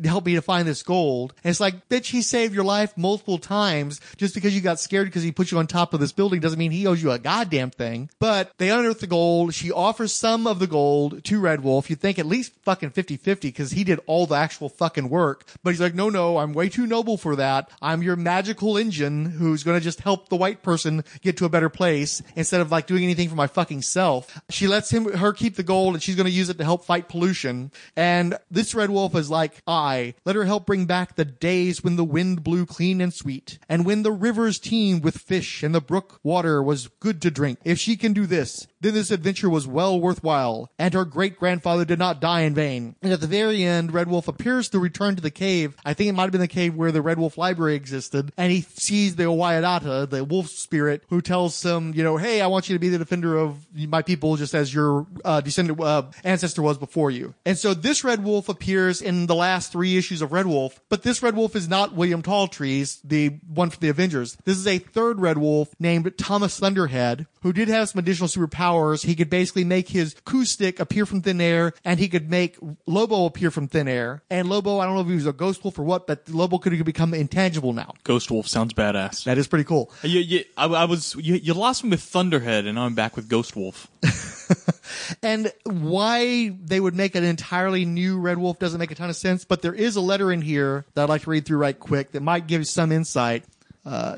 help me to find this gold. And it's like, bitch, he saved your life multiple times. Just because you got scared because he put you on top of this building doesn't mean he owes you a goddamn thing. But they unearth the gold. She offers some of the gold to Red Wolf. You'd think at least fucking 50-50 because he did all the actual fucking work. But he's like, no, I'm way too noble for that. I'm your magical engine who's going to just help the white person get to a better place instead of doing anything for my fucking self. She lets her keep the gold and she's going to use it to help fight pollution. And this Red Wolf is like, let her help bring back the days when the wind blew clean and sweet and when the rivers teemed with fish and the brook water was good to drink. If she can do this, then this adventure was well worthwhile, and her great-grandfather did not die in vain. And at the very end, Red Wolf appears to return to the cave. I think it might have been the cave where the Red Wolf library existed, and he sees the Waiadata, the wolf spirit, who tells him, hey, I want you to be the defender of my people just as your ancestor was before you. And so this Red Wolf appears in the last 3 issues of Red Wolf, but this Red Wolf is not William Talltrees, the one from the Avengers. This is a third Red Wolf named Thomas Thunderhead, who did have some additional superpowers. He could basically make his coup stick appear from thin air, and he could make Lobo appear from thin air. And Lobo, I don't know if he was a ghost wolf or what, but Lobo could become intangible now. Ghost Wolf sounds badass. That is pretty cool. You lost me with Thunderhead, and now I'm back with Ghost Wolf. And why they would make an entirely new Red Wolf doesn't make a ton of sense, but there is a letter in here that I'd like to read through right quick that might give you some insight.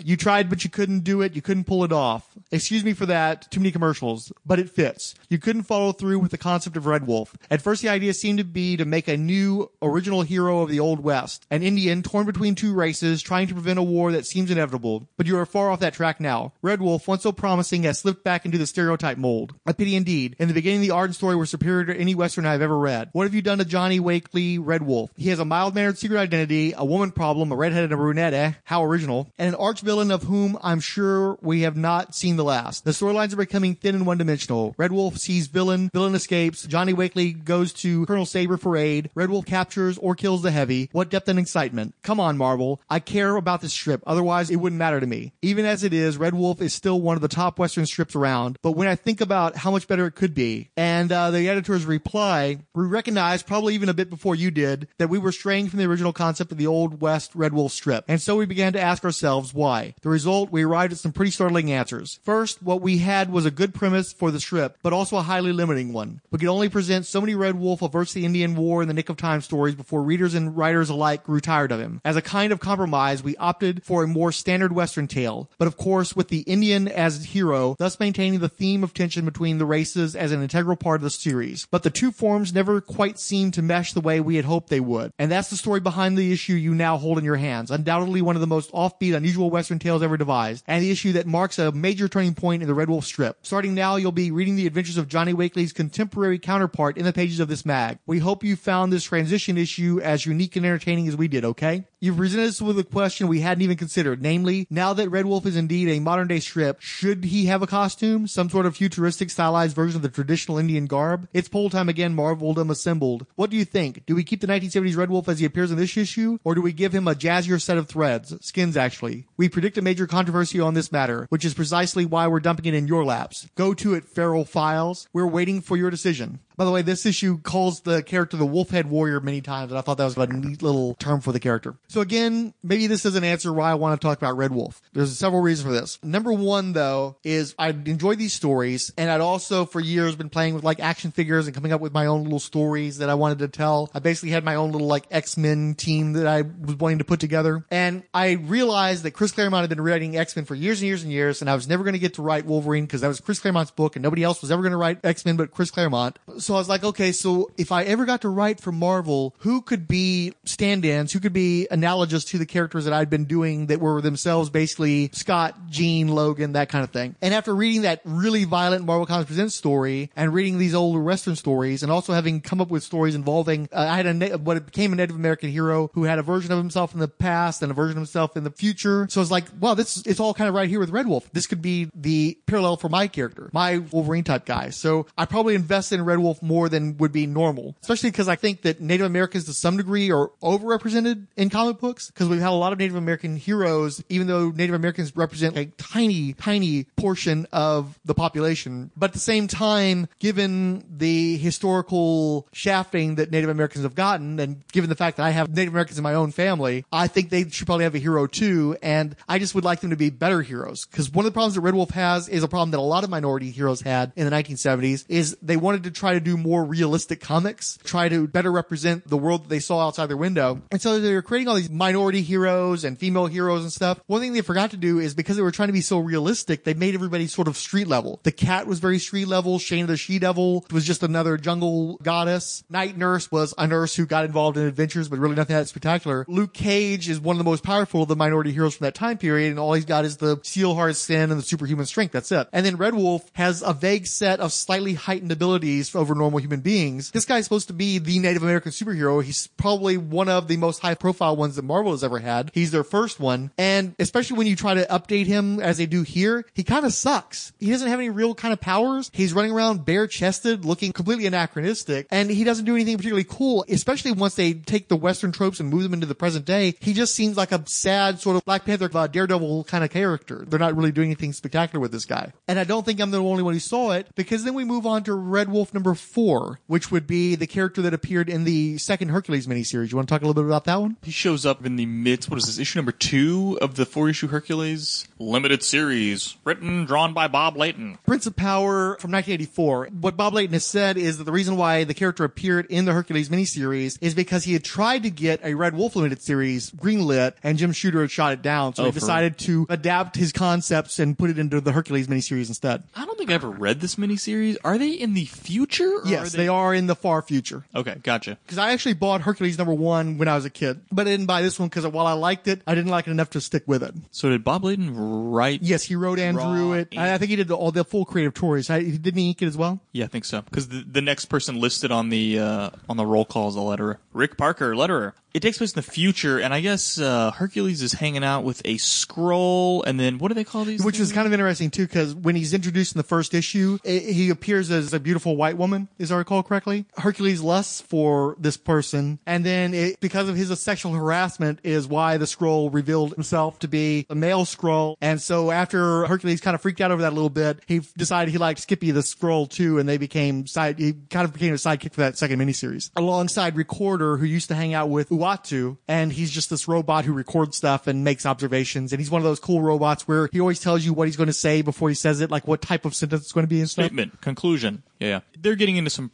You tried, but you couldn't do it. You couldn't pull it off. Excuse me for that. Too many commercials, but it fits. You couldn't follow through with the concept of Red Wolf. At first, the idea seemed to be to make a new original hero of the Old West, an Indian torn between 2 races, trying to prevent a war that seems inevitable. But you are far off that track now. Red Wolf, once so promising, has slipped back into the stereotype mold. A pity indeed. In the beginning, the art and story were superior to any Western I've ever read. What have you done to Johnny Wakely, Red Wolf? He has a mild-mannered secret identity, a woman problem, a redhead and a brunette, how original, and an arch-villain of whom I'm sure we have not seen the last. The storylines are becoming thin and one-dimensional. Red Wolf sees villain escapes, Johnny Wakely goes to Colonel Saber for aid, Red Wolf captures or kills the Heavy. What depth and excitement. Come on, Marvel. I care about this strip, otherwise it wouldn't matter to me. Even as it is, Red Wolf is still one of the top Western strips around, but when I think about how much better it could be, and the editor's reply, we recognize, probably even a bit before you did, that we were straying from the original concept of the Old West Red Wolf strip, and so we began to ask ourselves why. The result, we arrived at some pretty startling answers. First, what we had was a good premise for the strip, but also a highly limiting one. We could only present so many Red Wolf averts the Indian War in the nick of time stories before readers and writers alike grew tired of him. As a kind of compromise, we opted for a more standard Western tale, but of course with the Indian as hero, thus maintaining the theme of tension between the races as an integral part of the series. But the 2 forms never quite seemed to mesh the way we had hoped they would. And that's the story behind the issue you now hold in your hands. Undoubtedly one of the most offbeat, unusual Western tales ever devised, and the issue that marks a major turning point in the Red Wolf strip. Starting now, you'll be reading the adventures of Johnny Wakely's contemporary counterpart in the pages of this mag. We hope you found this transition issue as unique and entertaining as we did, okay? You've presented us with a question we hadn't even considered, namely, now that Red Wolf is indeed a modern-day strip, should he have a costume? Some sort of futuristic, stylized version of the traditional Indian garb? It's poll time again, Marveldom assembled. What do you think? Do we keep the 1970s Red Wolf as he appears in this issue, or do we give him a jazzier set of threads? Skins, actually. We predict a major controversy on this matter, which is precisely why we're dumping it in your laps. Go to it, Feral Files. We're waiting for your decision. By the way, this issue calls the character the Wolfhead Warrior many times, and I thought that was a neat little term for the character. So again, maybe this doesn't answer why I want to talk about Red Wolf. There's several reasons for this. Number one, though, is I enjoy these stories, and I'd also for years been playing with like action figures and coming up with my own little stories that I wanted to tell. I basically had my own little like X-Men team that I was wanting to put together. And I realized that Chris Claremont had been writing X-Men for years and years and years, and I was never going to get to write Wolverine because that was Chris Claremont's book, and nobody else was ever going to write X-Men but Chris Claremont. So I was like, okay, so if I ever got to write for Marvel, who could be stand-ins, who could be analogous to the characters that I'd been doing that were themselves basically Scott, Jean, Logan, that kind of thing. And after reading that really violent Marvel Comics Presents story and reading these older Western stories and also having come up with stories involving, I had what became a Native American hero who had a version of himself in the past and a version of himself in the future. So it's like, wow, it's all kind of right here with Red Wolf. This could be the parallel for my character, my Wolverine type guy. So I probably invested in Red Wolf more than would be normal, especially because I think that Native Americans to some degree are overrepresented in comic books because we've had a lot of Native American heroes, even though Native Americans represent a tiny, tiny portion of the population. But at the same time, given the historical shafting that Native Americans have gotten, and given the fact that I have Native Americans in my own family, I think they should probably have a hero too, and I just would like them to be better heroes. Because one of the problems that Red Wolf has is a problem that a lot of minority heroes had in the 1970s, is they wanted to try to do more realistic comics, try to better represent the world that they saw outside their window. And so they were creating all these minority heroes and female heroes and stuff. One thing they forgot to do is because they were trying to be so realistic, they made everybody sort of street level. The Cat was very street level. Shayna the She-Devil was just another jungle goddess. Night Nurse was a nurse who got involved in adventures, but really nothing that spectacular. Luke Cage is one of the most powerful of the minority heroes from that time period, and all he's got is the Steel Hard Sin and the superhuman strength. That's it. And then Red Wolf has a vague set of slightly heightened abilities over normal human beings. This guy's supposed to be the Native American superhero. He's probably one of the most high-profile ones that Marvel has ever had. He's their first one. And especially when you try to update him as they do here, he kind of sucks. He doesn't have any real kind of powers. He's running around bare-chested, looking completely anachronistic, and he doesn't do anything particularly cool, especially once they take the Western tropes and move them into the present day. He just seems like a sad sort of Black Panther, Daredevil kind of character. They're not really doing anything spectacular with this guy. And I don't think I'm the only one who saw it, because then we move on to Red Wolf number 4, which would be the character that appeared in the second Hercules miniseries. You want to talk a little bit about that one? He shows up in the midst, what is this, issue number 2 of the 4-issue Hercules limited series, written, drawn by Bob Layton. Prince of Power from 1984. What Bob Layton has said is that the reason why the character appeared in the Hercules miniseries is because he had tried to get a Red Wolf limited series greenlit, and Jim Shooter had shot it down. So he decided to adapt his concepts and put it into the Hercules miniseries instead. I don't think I ever read this miniseries. Are they in the future? Yes, they are in the far future. Okay, gotcha. Because I actually bought Hercules number 1 when I was a kid, but I didn't buy this one because while I liked it, I didn't like it enough to stick with it. So did Bob Layton write? Yes, he wrote and drew it. I think he did all the full creative choice. Didn't he ink it as well? Yeah, I think so. Because the next person listed on the roll call is a letterer. Rick Parker, letterer. It takes place in the future, and I guess Hercules is hanging out with a scroll, and then what do they call these Which things? is kind of interesting, too, because when he's introduced in the first issue, he appears as a beautiful white woman, as I recall correctly. Hercules lusts for this person, and then because of his sexual harassment is why the scroll revealed himself to be a male scroll. And so after Hercules kind of freaked out over that a little bit, he decided he liked Skippy the scroll, too, and he kind of became a sidekick for that second miniseries. Alongside Recorder, who used to hang out with Uatu, and he's just this robot who records stuff and makes observations, and he's one of those cool robots where he always tells you what he's going to say before he says it, like what type of sentence it's going to be and stuff. Statement, conclusion. Yeah. They're getting into some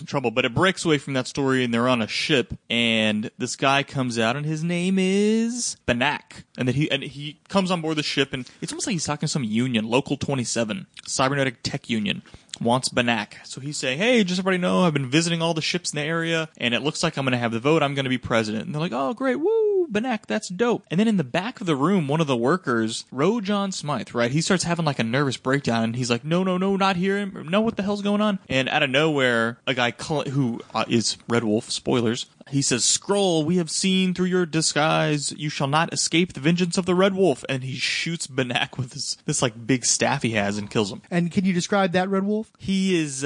trouble, but it breaks away from that story, and they're on a ship, and this guy comes out, and his name is Banak. And then he comes on board the ship, and it's almost like he's talking to some union, Local 27, Cybernetic Tech Union. Wants Banak. So he's saying, hey, just everybody know, I've been visiting all the ships in the area, and it looks like I'm going to have the vote. I'm going to be president. And they're like, oh, great. Woo, Banak, that's dope. And then in the back of the room, one of the workers, Rojohn Smythe, right? He starts having like a nervous breakdown, and he's like, no, not here. No, what the hell's going on? And out of nowhere, a guy who is Red Wolf, spoilers, he says, Skrull, we have seen through your disguise. You shall not escape the vengeance of the Red Wolf. And he shoots Banak with this like big staff he has and kills him. And can you describe that Red Wolf? He is,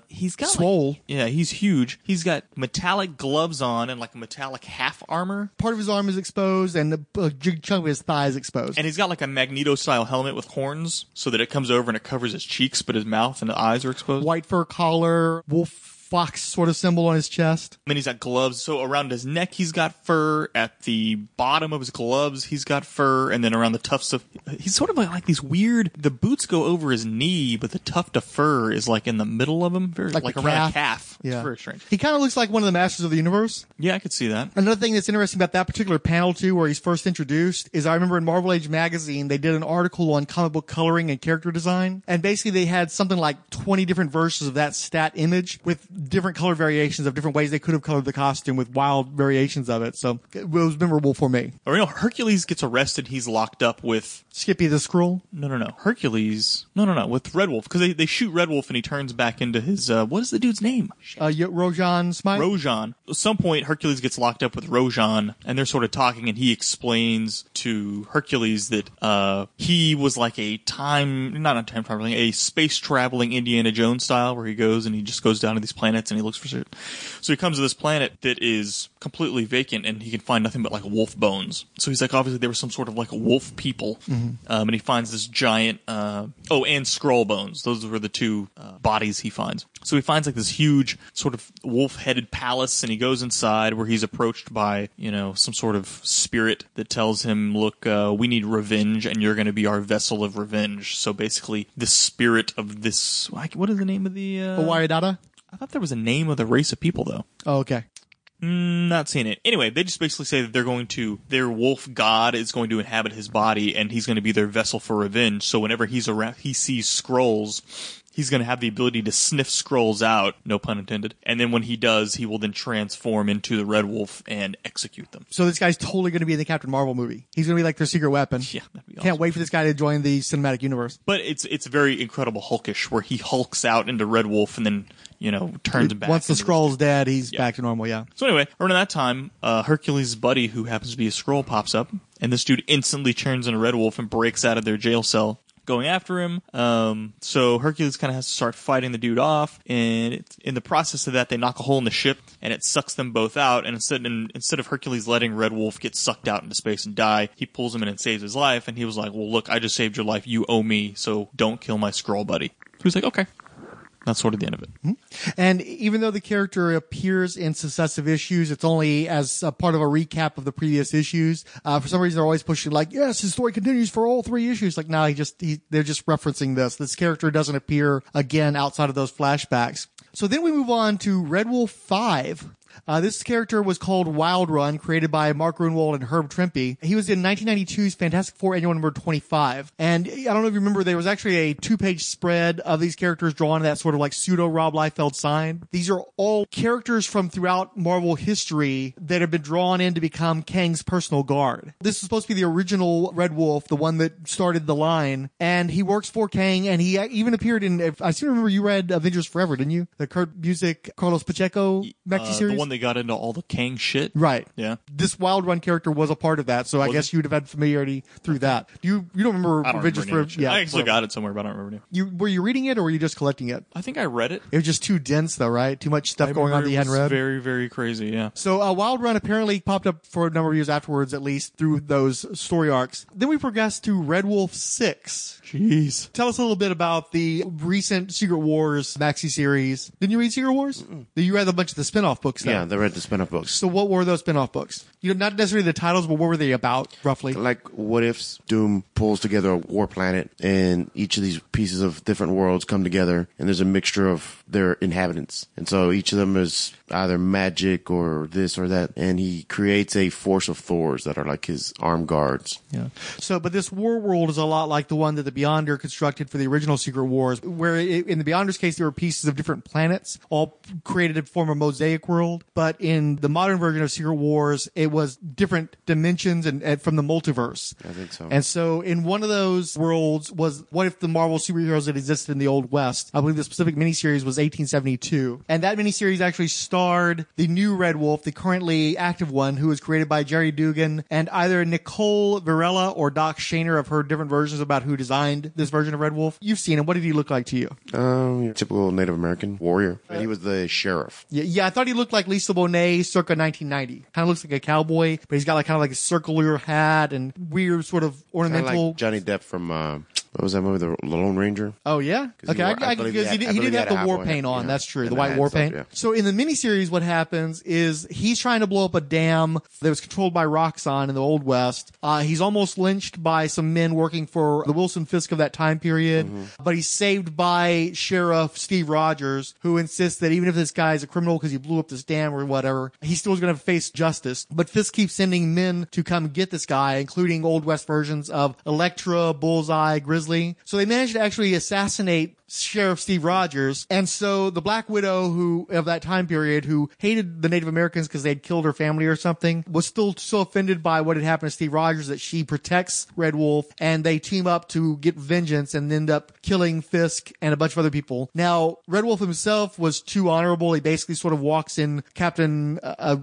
he's got swole. Yeah, he's huge. He's got metallic gloves on and like a metallic half armor. Part of his arm is exposed and a chunk of his thigh is exposed. And he's got like a Magneto-style helmet with horns so that it comes over and it covers his cheeks, but his mouth and his eyes are exposed. White fur collar, wolf fox sort of symbol on his chest. And then he's got gloves. So around his neck, he's got fur. At the bottom of his gloves, he's got fur. And then around the tufts of... He's sort of like these weird... The boots go over his knee, but the tuft of fur is like in the middle of him. Very, like around a calf. Yeah. It's very strange. He kind of looks like one of the Masters of the Universe. Yeah, I could see that. Another thing that's interesting about that particular panel, too, where he's first introduced, is I remember in Marvel Age magazine, they did an article on comic book coloring and character design. And basically they had something like 20 different versions of that stat image with different color variations of different ways they could have colored the costume with wild variations of it. So it was memorable for me. Or, you know, Hercules gets arrested. He's locked up with... Skippy the Skrull? No. Hercules... No. With Red Wolf. Because they shoot Red Wolf and he turns back into his... what is the dude's name? Rojohn Smythe? Rojohn. At some point, Hercules gets locked up with Rojohn, and they're sort of talking, and he explains to Hercules that he was like a space-traveling Indiana Jones style, where he goes and he just goes down to these planets and he looks for shit. So he comes to this planet that is completely vacant, and he can find nothing but like wolf bones. So he's like, obviously there was some sort of like wolf people. Mm-hmm. And he finds this giant, and Skrull bones. Those were the two bodies he finds. So he finds like this huge sort of wolf-headed palace, and he goes inside where he's approached by, some sort of spirit that tells him, look, we need revenge, and you're going to be our vessel of revenge. So basically, the spirit of this, what is the name of the... Wayadata? I thought there was a name of the race of people, though. Oh, okay. Not seeing it. Anyway, they just basically say that their wolf god is going to inhabit his body, and he's going to be their vessel for revenge. So whenever he's around, he sees scrolls, he's going to have the ability to sniff scrolls out, no pun intended. And then when he does, he will then transform into the Red Wolf and execute them. So this guy's totally going to be in the Captain Marvel movie. He's going to be like their secret weapon. Yeah, that'd be awesome. Can't wait for this guy to join the cinematic universe. But it's very Incredible Hulkish, where he hulks out into Red Wolf and then, turns back. Once the Skrull's dead, he's back to normal, yeah. So anyway, around that time, Hercules' buddy, who happens to be a Skrull, pops up, and this dude instantly turns into Red Wolf and breaks out of their jail cell, going after him. So Hercules kind of has to start fighting the dude off, and in the process of that, they knock a hole in the ship, and it sucks them both out. And instead of Hercules letting Red Wolf get sucked out into space and die, he pulls him in and saves his life. And he was like, "Well, look, I just saved your life. You owe me, so don't kill my Skrull buddy." So he's like, "Okay." That's sort of the end of it. Mm-hmm. And even though the character appears in successive issues, it's only as a part of a recap of the previous issues. For some reason, they're always pushing like, yes, his story continues for all 3 issues. Like, no, they're just referencing this. This character doesn't appear again outside of those flashbacks. So then we move on to Red Wolf 5. This character was called Wildrun, created by Mark Grunwald and Herb Trimpe. He was in 1992's Fantastic Four annual number 25. And I don't know if you remember, there was actually a 2-page spread of these characters drawn in that sort of like pseudo Rob Liefeld sign. These are all characters from throughout Marvel history that have been drawn in to become Kang's personal guard. This is supposed to be the original Red Wolf, the one that started the line. And he works for Kang, and he even appeared in, I still remember you read Avengers Forever, didn't you? The Kurt Busiek, Carlos Pacheco maxi-series? The one that got into all the Kang shit. Right. Yeah. This Wildrun character was a part of that, so I guess you would have had familiarity through that. You don't remember I don't Avengers remember Forever? Yeah. I actually got it somewhere, but I don't remember it. Were you reading it, or were you just collecting it? I think I read it. It was just too dense, though, right? Too much stuff going on that you hadn't read? Very, very crazy, yeah. So Wildrun apparently popped up for a number of years afterwards, at least, through those story arcs. Then we progressed to Red Wolf 6. Jeez. Tell us a little bit about the recent Secret Wars maxi-series. Didn't you read Secret Wars? Mm-mm. You read a bunch of the spin-off books, though. Yeah, they read the spin-off books. So what were those spin-off books? Not necessarily the titles, but what were they about, roughly? Like, what if Doom pulls together a war planet, and each of these pieces of different worlds come together, and there's a mixture of their inhabitants. And so each of them is either magic or this or that, and he creates a force of Thors that are like his armed guards. Yeah. So, but this war world is a lot like the one that the Beyonder constructed for the original Secret Wars, where in the Beyonder's case, there were pieces of different planets, all created to form a mosaic world. But in the modern version of Secret Wars, it was different dimensions and from the multiverse. I think so. And so in one of those worlds was, what if the Marvel superheroes that existed in the Old West? I believe the specific miniseries was 1872. And that miniseries actually starred the new Red Wolf, the currently active one, who was created by Jerry Dugan and either Nicole Varela or Doc Shaner. I've heard different versions about who designed this version of Red Wolf. You've seen him. What did he look like to you? Typical Native American warrior. He was the sheriff. Yeah, I thought he looked like Lisa Bonet circa 1990. Kind of looks like a cowboy, but he's got like kind of like a circular hat and weird sort of ornamental. Like Johnny Depp from what was that movie, The Lone Ranger? Oh yeah, okay. Because he did have the war paint on. That's true, the white war paint. Yeah. So in the miniseries, what happens is he's trying to blow up a dam that was controlled by Roxxon in the Old West. He's almost lynched by some men working for the Wilson Fisk of that time period, but he's saved by Sheriff Steve Rogers, who insists that even if this guy is a criminal because he blew up this dam or whatever, he still is going to face justice. But Fisk keeps sending men to come get this guy, including Old West versions of Elektra, Bullseye, Grizzly. So they managed to actually assassinate Sheriff Steve Rogers. And so the Black Widow, who of that time period, who hated the Native Americans because they'd killed her family or something, was still so offended by what had happened to Steve Rogers that she protects Red Wolf, and they team up to get vengeance and end up killing Fisk and a bunch of other people. Now, Red Wolf himself was too honorable. He basically sort of walks in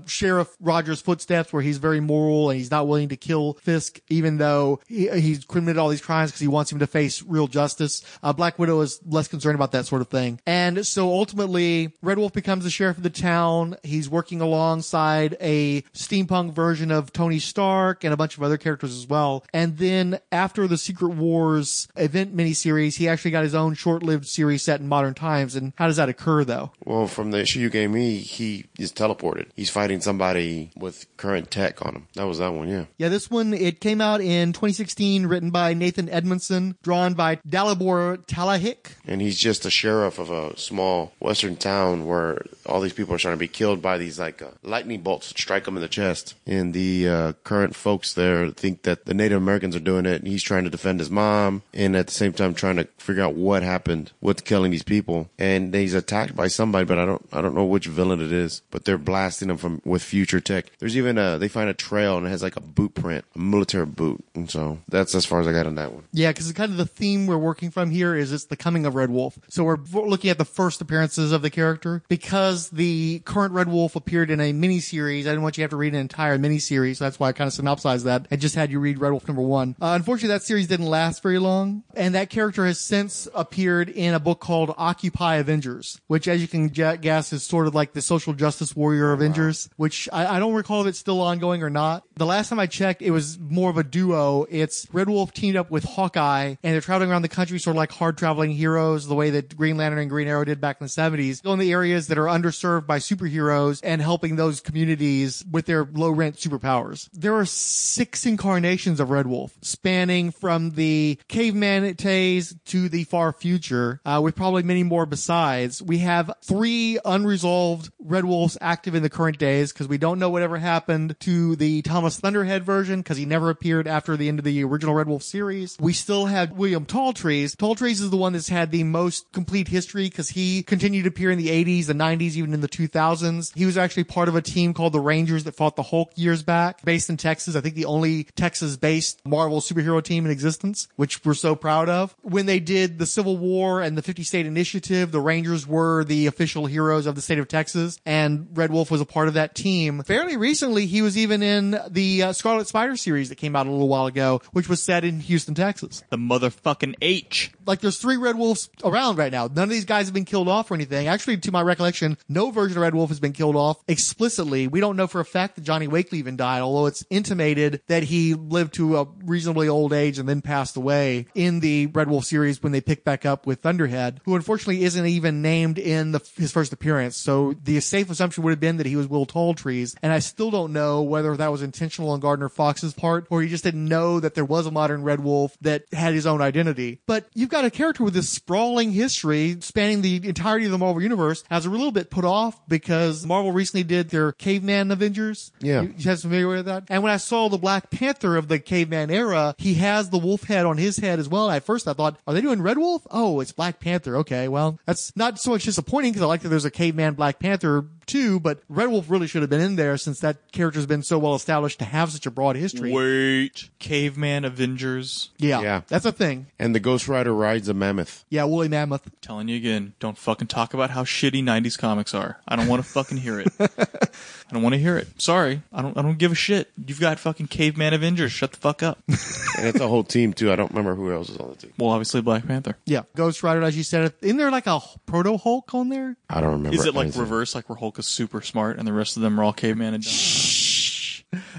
Sheriff Rogers' footsteps, where he's very moral and he's not willing to kill Fisk, even though he's committed all these crimes, because he wants him to face real justice. Black Widow is less concerned about that sort of thing. And so ultimately, Red Wolf becomes the sheriff of the town. He's working alongside a steampunk version of Tony Stark and a bunch of other characters as well. And then after the Secret Wars event miniseries, he actually got his own short-lived series set in modern times. And how does that occur, though? Well, from the issue you gave me, he is teleported. He's fighting somebody with current tech on him. That was that one, yeah. Yeah, this one, it came out in 2016, written by Nathan Edmondson, drawn by Dalibor Talahik. and he's just a sheriff of a small western town where all these people are trying to be killed by these lightning bolts that strike him in the chest. And the current folks there think that the Native Americans are doing it, and he's trying to defend his mom, and at the same time trying to figure out what happened, what's killing these people. And he's attacked by somebody, but I don't know which villain it is. But they're blasting him with future tech. There's even they find a trail and it has like a boot print, a military boot, and so that's as far as I got on that one. Yeah, because kind of the theme we're working from here is it's the coming of Red Wolf. So we're looking at the first appearances of the character. Because the current Red Wolf appeared in a miniseries, I didn't want you to have to read an entire miniseries, so that's why I kind of synopsized that. I just had you read Red Wolf #1. Unfortunately, that series didn't last very long, and that character has since appeared in a book called Occupy Avengers, which, as you can guess, is sort of like the social justice warrior Avengers, which I don't recall if it's still ongoing or not. The last time I checked, it was more of a duo. It's Red Wolf teamed up with Hawkeye, and they're traveling around the country sort of like hard-traveling heroes, the way that Green Lantern and Green Arrow did back in the 70s, going the areas that are underserved by superheroes and helping those communities with their low-rent superpowers. There are 6 incarnations of Red Wolf, spanning from the caveman days to the far future, with probably many more besides. We have 3 unresolved Red Wolves active in the current days, because we don't know whatever happened to the Thomas Thunderhead version, because he never appeared after the end of the original Red Wolf series. We still have William Talltrees. Talltrees is the one that's had the most complete history, because he continued to appear in the 80s, the 90s, even in the 2000s. He was actually part of a team called the Rangers that fought the Hulk years back, based in Texas. I think the only Texas-based Marvel superhero team in existence, which we're so proud of. When they did the Civil War and the 50-state initiative, the Rangers were the official heroes of the state of Texas, and Red Wolf was a part of that team. Fairly recently, he was even in the Scarlet Spider series that came out a little while ago, which was set in Houston, Texas. The motherfucking H. Like, there's 3 Red Wolves around right now. None of these guys have been killed off or anything. Actually, to my recollection, no version of Red Wolf has been killed off explicitly. We don't know for a fact that Johnny Wakely even died, although it's intimated that he lived to a reasonably old age and then passed away in the Red Wolf series when they picked back up with Thunderhead, who unfortunately isn't even named in his first appearance. So the safe assumption would have been that he was Will Talltrees, and I still don't know whether that was intentional on Gardner Fox's part, or he just didn't know that there was a modern Red Wolf that had his own identity. But you've got a character with this sprawling history spanning the entirety of the Marvel Universe. I was a little bit put off because Marvel recently did their Caveman Avengers. Yeah. You guys familiar with that? And when I saw the Black Panther of the Caveman era, he has the wolf head on his head as well. At first I thought, are they doing Red Wolf? Oh, it's Black Panther. Okay, well, that's not so much disappointing because I like that there's a Caveman Black Panther too, but Red Wolf really should have been in there since that character's been so well established to have such a broad history. Wait. Caveman Avengers. Yeah, that's a thing. And the Ghost Rider rides a mammoth. Yeah, woolly mammoth. Telling you again, don't fucking talk about how shitty 90s comics are. I don't want to fucking hear it. I don't want to hear it. Sorry. I don't give a shit. You've got fucking Caveman Avengers. Shut the fuck up. And it's a whole team, too. I don't remember who else is on the team. Well, obviously Black Panther. Yeah, Ghost Rider, as you said. Isn't there like a proto-Hulk on there? I don't remember. Is it like reverse, like where Hulk is super smart and the rest of them are all caveman and dumb?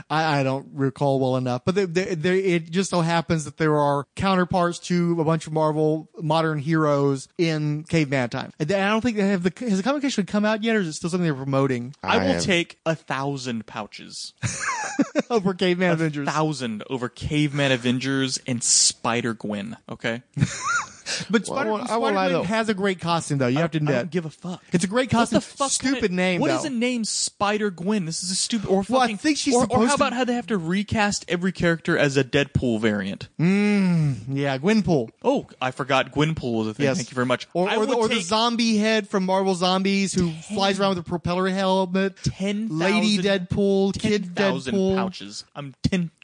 I don't recall well enough, but it just so happens that there are counterparts to a bunch of Marvel modern heroes in caveman time. And I don't think they have has the comic actually come out yet, or is it still something they're promoting? I will take 1,000 pouches over Caveman Avengers. 1,000 over Caveman Avengers and Spider-Gwen, okay? But Spider-Man has a great costume, though. You have to admit. I don't give a fuck. It's a great costume. What the fuck? Stupid name, What though. is a name Spider-Gwen? This is a stupid... Or Well, I fucking, think she's or supposed how to- about how they have to recast every character as a Deadpool variant? Yeah, Gwenpool. Oh, I forgot Gwenpool was a thing. Yes. Thank you very much. Or the zombie head from Marvel Zombies who flies around with a propeller helmet. 10,000... Lady Deadpool, Kid 10,000 Deadpool. pouches. I'm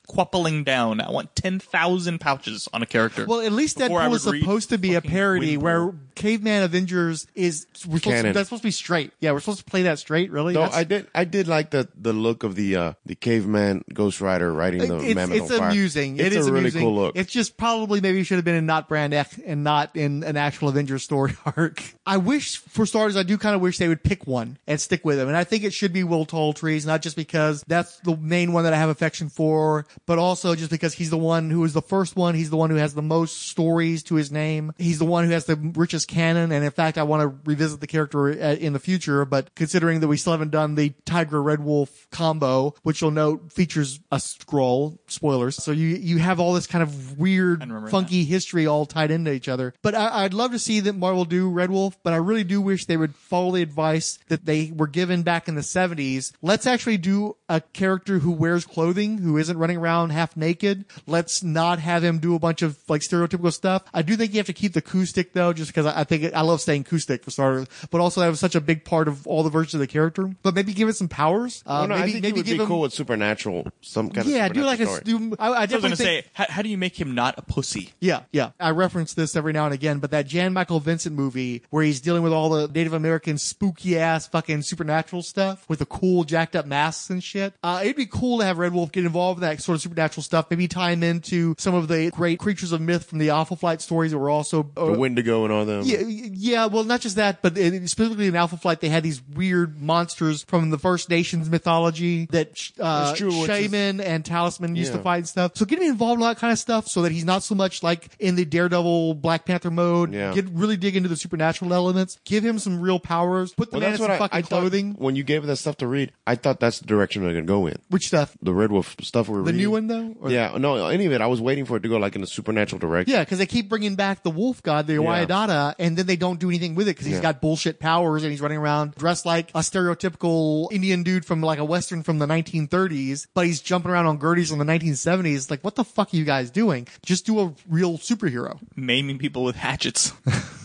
quappling down. I want 10,000 pouches on a character. Well, at least before I Deadpool is would read supposed to be a fucking parody Gwenpool. where Caveman Avengers is Canon. that's supposed to be straight. Yeah, we're supposed to play that straight, really? No, That's- I did like the look of the caveman Ghost Rider riding the mammoth it's on fire. amusing. It's It is a really amusing. cool look. It's just probably maybe it should have been in not Brand X and not in an actual Avengers story arc. I wish, for starters, I do kind of wish they would pick one and stick with him. And I think it should be Will Talltrees, not just because that's the main one that I have affection for, but also just because he's the one who is the first one. He's the one who has the most stories to his name. He's the one who has the richest just canon. And in fact, I want to revisit the character in the future. But considering that we still haven't done the Tiger Red Wolf combo, which you'll note features a scroll, spoilers. So you have all this kind of weird, funky history all tied into each other. But I'd love to see that Marvel do Red Wolf, but I really do wish they would follow the advice that they were given back in the 70s. Let's actually do a character who wears clothing, who isn't running around half naked. Let's not have him do a bunch of like stereotypical stuff. I do think you have to keep the acoustic though, just because I think I love saying acoustic for starters, but also that was such a big part of all the versions of the character. But maybe give it some powers. I think it would be cool with supernatural, some kind of do like story. I was going to say, how do you make him not a pussy? Yeah. I reference this every now and again, but that Jan Michael Vincent movie where he's dealing with all the Native American spooky ass fucking supernatural stuff with the cool jacked up masks and shit. It'd be cool to have Red Wolf get involved in that sort of supernatural stuff. Maybe tie him into some of the great creatures of myth from the Alpha Flight stories that were also the Wendigo and all them. Yeah. Well, not just that, but specifically in Alpha Flight, they had these weird monsters from the First Nations mythology that Shaman and Talisman used to fight and stuff. So get him involved in all that kind of stuff so that he's not so much like in the Daredevil Black Panther mode. Yeah. Really dig into the supernatural elements. Give him some real powers. Put the man in some fucking clothing. When you gave him that stuff to read, I thought that's the direction they're going to go in. Which stuff? The Red Wolf stuff we're reading. The new one, though? No, any of it. I was waiting for it to go like in a supernatural direction. Yeah, because they keep bringing back the wolf god, the Waiadata, and then they don't do anything with it because he's got bullshit powers and he's running around dressed like a stereotypical Indian dude from like a Western from the 1930s, but he's jumping around on Gerties in the 1970s. Like, what the fuck are you guys doing? Just do a real superhero. Maiming people with hatchets.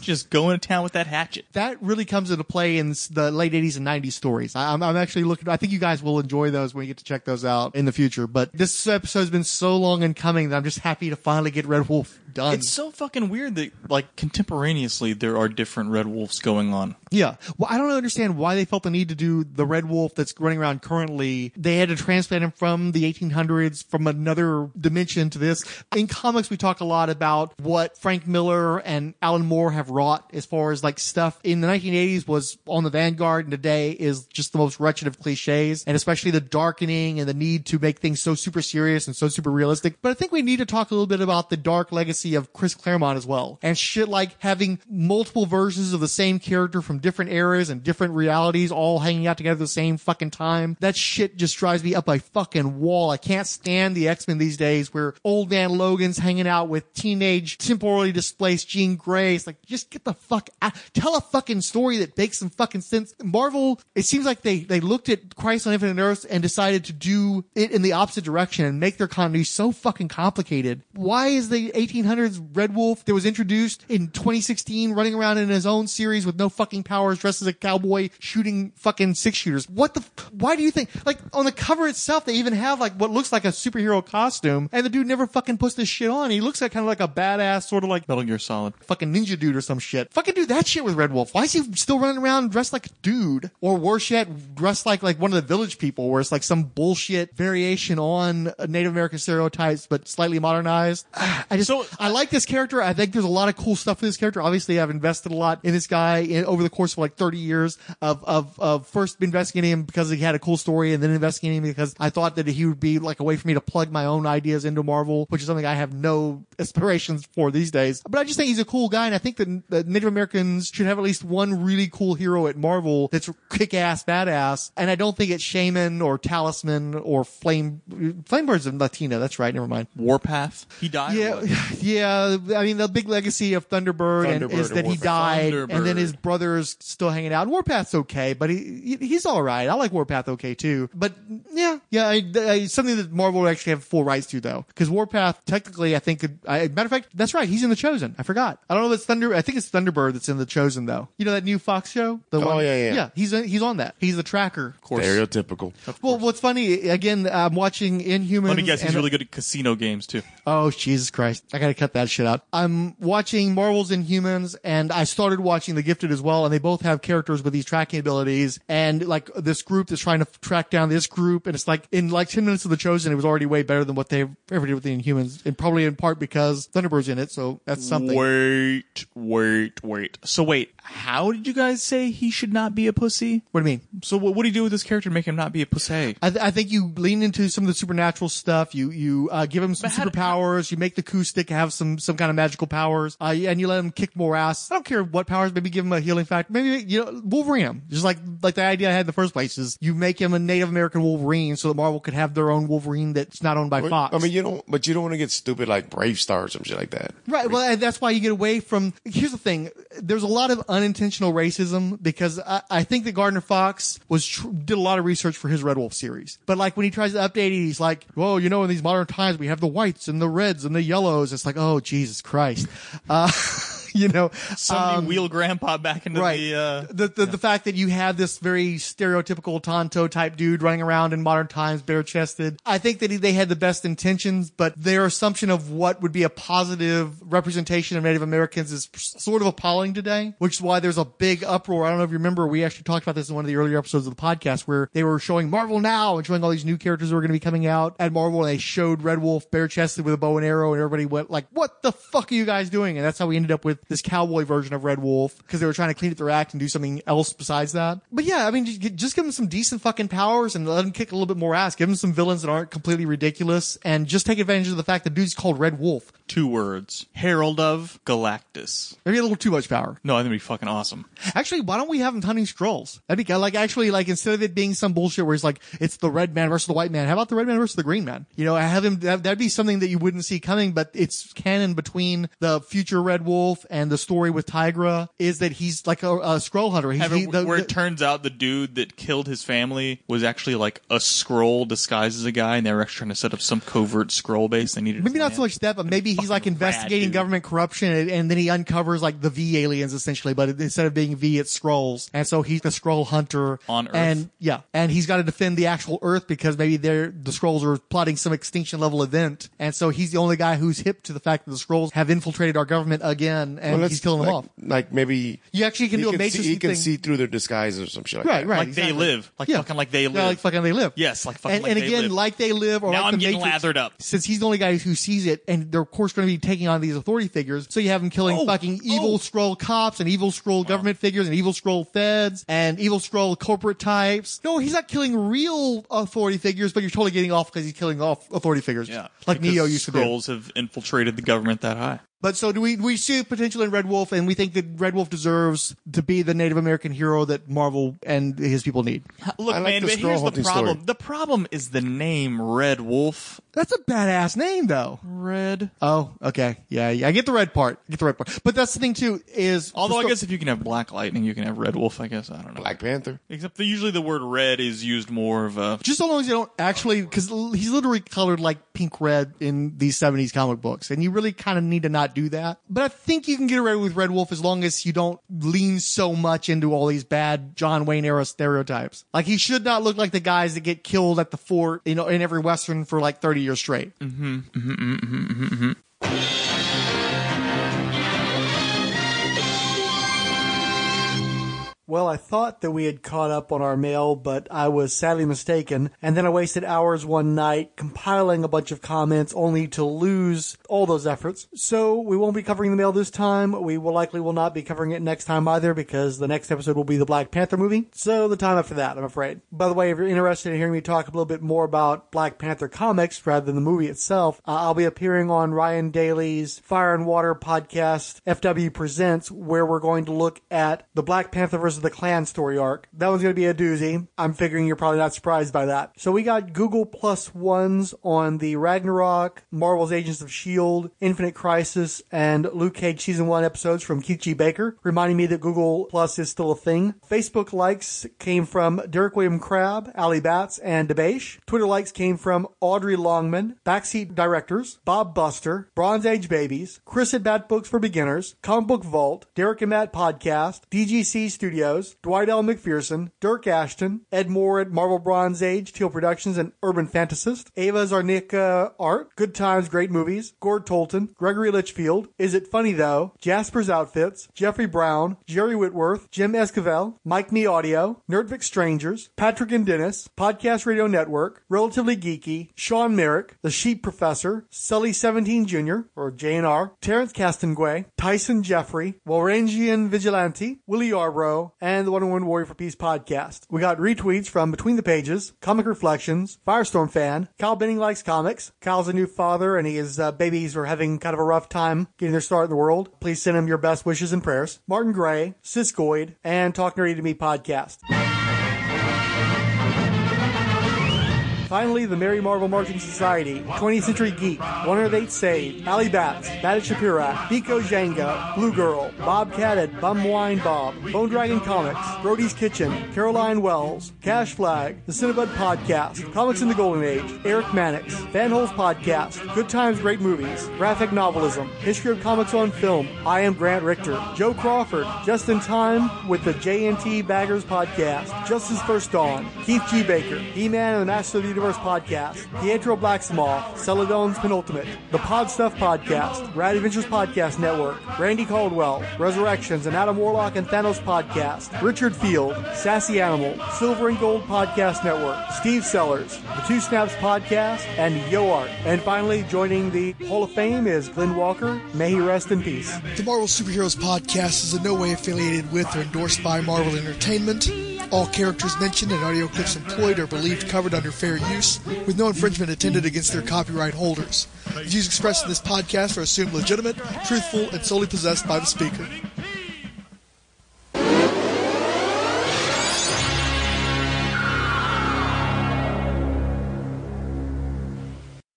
Just go into town with that hatchet. That really comes into play in the late 80s and 90s stories. I'm actually looking, I think you guys will enjoy those when you get to check those out in the future. But this episode has been so long in coming that I'm just happy to finally get Red Wolf done. It's so fucking weird that, like, contemporaneously there are different Red Wolves going on. Yeah. Well, I don't understand why they felt the need to do the Red Wolf that's running around currently. They had to transplant him from the 1800s, from another dimension to this. In comics, we talk a lot about what Frank Miller and Alan Moore have wrought as far as, like, stuff in the 1980s was on the vanguard, and today is just the most wretched of cliches, and especially the darkening and the need to make things so super serious and so super realistic. But I think we need to talk a little bit about the dark legacy of Chris Claremont as well. And shit like having multiple versions of the same character from different eras and different realities all hanging out together at the same fucking time. That shit just drives me up a fucking wall. I can't stand the X-Men these days where old man Logan's hanging out with teenage temporally displaced Jean Grey. It's like, just get the fuck out. Tell a fucking story that makes some fucking sense. Marvel, it seems like they looked at Crisis on Infinite Earths and decided to do it in the opposite direction and make their continuity so fucking complicated. Why is the 1800s Red Wolf that was introduced in 2016 running around in his own series with no fucking powers, dressed as a cowboy shooting fucking six shooters? Why do you think, like, on the cover itself, they even have like what looks like a superhero costume, and the dude never fucking puts this shit on. He looks like kind of like a badass sort of like Metal Gear Solid fucking ninja dude or some shit. Fucking do that shit with Red Wolf. Why is he still running around dressed like a dude? Or worse yet, dressed like one of the Village People, where it's like some bullshit variation on Native American stereotypes but slightly modernized. I like this character. I think there's a lot of cool stuff in this character. Obviously, I've invested a lot in this guy over the course of like 30 years of first investigating him because he had a cool story, and then investigating him because I thought that he would be like a way for me to plug my own ideas into Marvel, which is something I have no aspirations for these days. But I just think he's a cool guy, and I think that Native Americans should have at least one really cool hero at Marvel that's kick-ass badass, and I don't think it's Shaman or Talisman or Flamebird's in Latina. That's right. Never mind. Warpath. He died. Yeah. I mean, the big legacy of Thunderbird is that he died, and then his brother's still hanging out. Warpath's okay, but he's all right. I like Warpath okay too. But something that Marvel would actually have full rights to though, because Warpath technically, I think, matter of fact, that's right. He's in The Chosen. I forgot. I don't know if it's I think it's Thunderbird that's in The Chosen though. You know that new Fox show? Yeah. He's on that. He's the tracker. Of course. Stereotypical. Well, what's funny, again, I'm watching Inhumans. Let me guess, he's really good at casino games too. Oh, Jesus Christ. I gotta cut that shit out. I'm watching Marvel's Inhumans, and I started watching The Gifted as well, and they both have characters with these tracking abilities, and like this group that's trying to track down this group, and it's like in like 10 minutes of The Chosen, it was already way better than what they ever did with the Inhumans, and probably in part because Thunderbird's in it, so that's something. Wait. Wait. So wait, how did you guys say he should not be a pussy? What do you mean? So what do you do with this character to make him not be a pussy? I think you lean into some of the supernatural stuff. You give him some superpowers. You make the acoustic have some kind of magical powers. And you let him kick more ass. I don't care what powers. Maybe give him a healing factor. Maybe, Wolverine him. Just like the idea I had in the first place is you make him a Native American Wolverine so that Marvel could have their own Wolverine that's not owned by Fox. I mean, you don't want to get stupid like Brave Star or some shit like that. Right. Well, and that's why you get away from, here's the thing. There's a lot of unintentional racism because I think that Gardner Fox did a lot of research for his Red Wolf series. But like when he tries to update it, he's like, well, in these modern times we have the whites and the reds and the yellows. It's like, oh, Jesus Christ. Somebody wheel grandpa back into the fact that you have this very stereotypical Tonto type dude running around in modern times, bare chested. I think that they had the best intentions, but their assumption of what would be a positive representation of Native Americans is sort of appalling today, which is why there's a big uproar. I don't know if you remember, we actually talked about this in one of the earlier episodes of the podcast where they were showing Marvel Now and showing all these new characters that were going to be coming out at Marvel, and they showed Red Wolf bare chested with a bow and arrow, and everybody went like, what the fuck are you guys doing? And that's how we ended up with this cowboy version of Red Wolf, because they were trying to clean up their act and do something else besides that. But yeah, I mean, just give him some decent fucking powers and let him kick a little bit more ass. Give him some villains that aren't completely ridiculous, and just take advantage of the fact that dude's called Red Wolf. 2 words. Herald of Galactus. Maybe a little too much power. No, I think it'd be fucking awesome. Actually, why don't we have him hunting Skrulls? That'd be instead of it being some bullshit where it's like, it's the red man versus the white man, how about the red man versus the green man? Have him, that'd be something that you wouldn't see coming, but it's canon between the future Red Wolf and the story with Tigra is that he's like a Skrull hunter. Where it turns out the dude that killed his family was actually like a Skrull disguised as a guy, and they were actually trying to set up some covert Skrull base. They needed maybe not so much that, but maybe he's like investigating government corruption, and then he uncovers like the V aliens essentially, but instead of being V, it's Skrulls, and so he's the Skrull hunter on Earth. And he's got to defend the actual Earth because maybe the Skrulls are plotting some extinction level event, and so he's the only guy who's hip to the fact that the Skrulls have infiltrated our government again, and he's killing them off. Like maybe you actually can do a Matrix thing. He can see through their disguise or some shit like that. Right. Like exactly. They live. Fucking like they live. Yeah, like fucking they live. Yes, like fucking and like they again, live. like they live, or now like I'm the getting Matrix, lathered up. since he's the only guy who sees it, and they're of course going to be taking on these authority figures. So you have him killing fucking evil Skrull cops and evil Skrull government figures and evil Skrull feds and evil Skrull corporate types. No, he's not killing real authority figures, but you're totally getting off because he's killing off authority figures. Yeah, like Neo used to do. Skrulls have infiltrated the government that high. But so do we see potential in Red Wolf, and we think that Red Wolf deserves to be the Native American hero that Marvel and his people need. Look, man, but here's the problem. The problem is the name Red Wolf. That's a badass name, though. Red. Oh, okay. Yeah, I get the red part. But that's the thing, too, is... Although I guess if you can have Black Lightning, you can have Red Wolf, I guess. I don't know. Black Panther. Except that usually the word red is used more of a... Just so long as you don't actually... Because he's literally colored like pink-red in these 70s comic books, and you really kind of need to not do that. But I think you can get away with Red Wolf as long as you don't lean so much into all these bad John Wayne-era stereotypes. Like, he should not look like the guys that get killed at the fort, in every Western for like 30 years straight. Well, I thought that we had caught up on our mail, but I was sadly mistaken. And then I wasted hours one night compiling a bunch of comments only to lose all those efforts. So we won't be covering the mail this time. We will not be covering it next time either, because the next episode will be the Black Panther movie. So the time after that, I'm afraid. By the way, if you're interested in hearing me talk a little bit more about Black Panther comics rather than the movie itself, I'll be appearing on Ryan Daly's Fire and Water podcast, FW Presents, where we're going to look at the Black Panther versus the Klan story arc. That one's going to be a doozy. I'm figuring you're probably not surprised by that. So we got Google +1s on the Ragnarok, Marvel's Agents of S.H.I.E.L.D., Infinite Crisis, and Luke Cage Season 1 episodes from Keith G. Baker, reminding me that Google Plus is still a thing. Facebook likes came from Derek William Crabb, Ali Batts, and Debesh. Twitter likes came from Audrey Longman, Backseat Directors, Bob Buster, Bronze Age Babies, Chris at Bad Books for Beginners, Comic Book Vault, Derek and Matt Podcast, DGC Studios, Studios, Dwight L. McPherson, Dirk Ashton, Ed Moore at Marvel Bronze Age, Teal Productions, and Urban Fantasist, Ava Zarnicka Art, Good Times, Great Movies, Gord Tolton, Gregory Litchfield, Is It Funny Though, Jasper's Outfits, Jeffrey Brown, Jerry Whitworth, Jim Esquivel, Mike Me Audio, Nerdvik Strangers, Patrick and Dennis, Podcast Radio Network, Relatively Geeky, Sean Merrick, The Sheep Professor, Sully 17 Jr., or JNR, Terrence Castanguay, Tyson Jeffrey, Warangian Vigilante, Willie Yarbrough, and the 101 Warrior for Peace podcast. We got retweets from Between the Pages, Comic Reflections, Firestorm Fan, Kyle Benning Likes Comics. Kyle's a new father, and his babies are having kind of a rough time getting their start in the world. Please send him your best wishes and prayers. Martin Gray, Siskoid, and Talk Nerdy to Me podcast. Finally, the Merry Marvel Marching Society, 20th Century Geek, 108 Save, Ali Bats, Batted Shapirak, Biko Django, Blue Girl, Bobcat at Bumwine Bob, Bone Dragon Comics, Brody's Kitchen, Caroline Wells, Cash Flag, The Cinnabud Podcast, Comics in the Golden Age, Eric Mannix, Fanholes Podcast, Good Times, Great Movies, Graphic Novelism, History of Comics on Film, I Am Grant Richter, Joe Crawford, Just in Time with the JNT Baggers Podcast, Justice First Dawn, Keith G. Baker, He-Man and the Master of the Universe Podcast, Pietro Blacksmith, Celadon's Penultimate, The Pod Stuff Podcast, Rad Adventures Podcast Network, Randy Caldwell, Resurrections and Adam Warlock and Thanos Podcast, Richard Field, Sassy Animal, Silver and Gold Podcast Network, Steve Sellers, The Two Snaps Podcast, and Yo Art. And finally, joining the Hall of Fame is Glenn Walker. May he rest in peace. The Marvel Superheroes Podcast is in no way affiliated with or endorsed by Marvel Entertainment. All characters mentioned and audio clips employed are believed covered under fair use, with no infringement intended against their copyright holders. The views expressed in this podcast are assumed legitimate, truthful, and solely possessed by the speaker.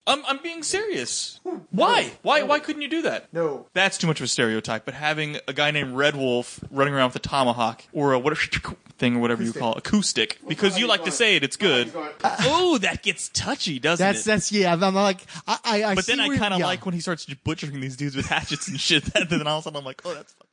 I'm being serious. Why? Why couldn't you do that? No. That's too much of a stereotype, but having a guy named Red Wolf running around with a tomahawk, or a whatever thing, or whatever you call it, acoustic, because you like to say it, it's good. Oh, that gets touchy, doesn't it? That's yeah. I'm like, I But then see I where- kind of yeah. like when he starts butchering these dudes with hatchets and shit. Then all of a sudden I'm like, oh, that's fucking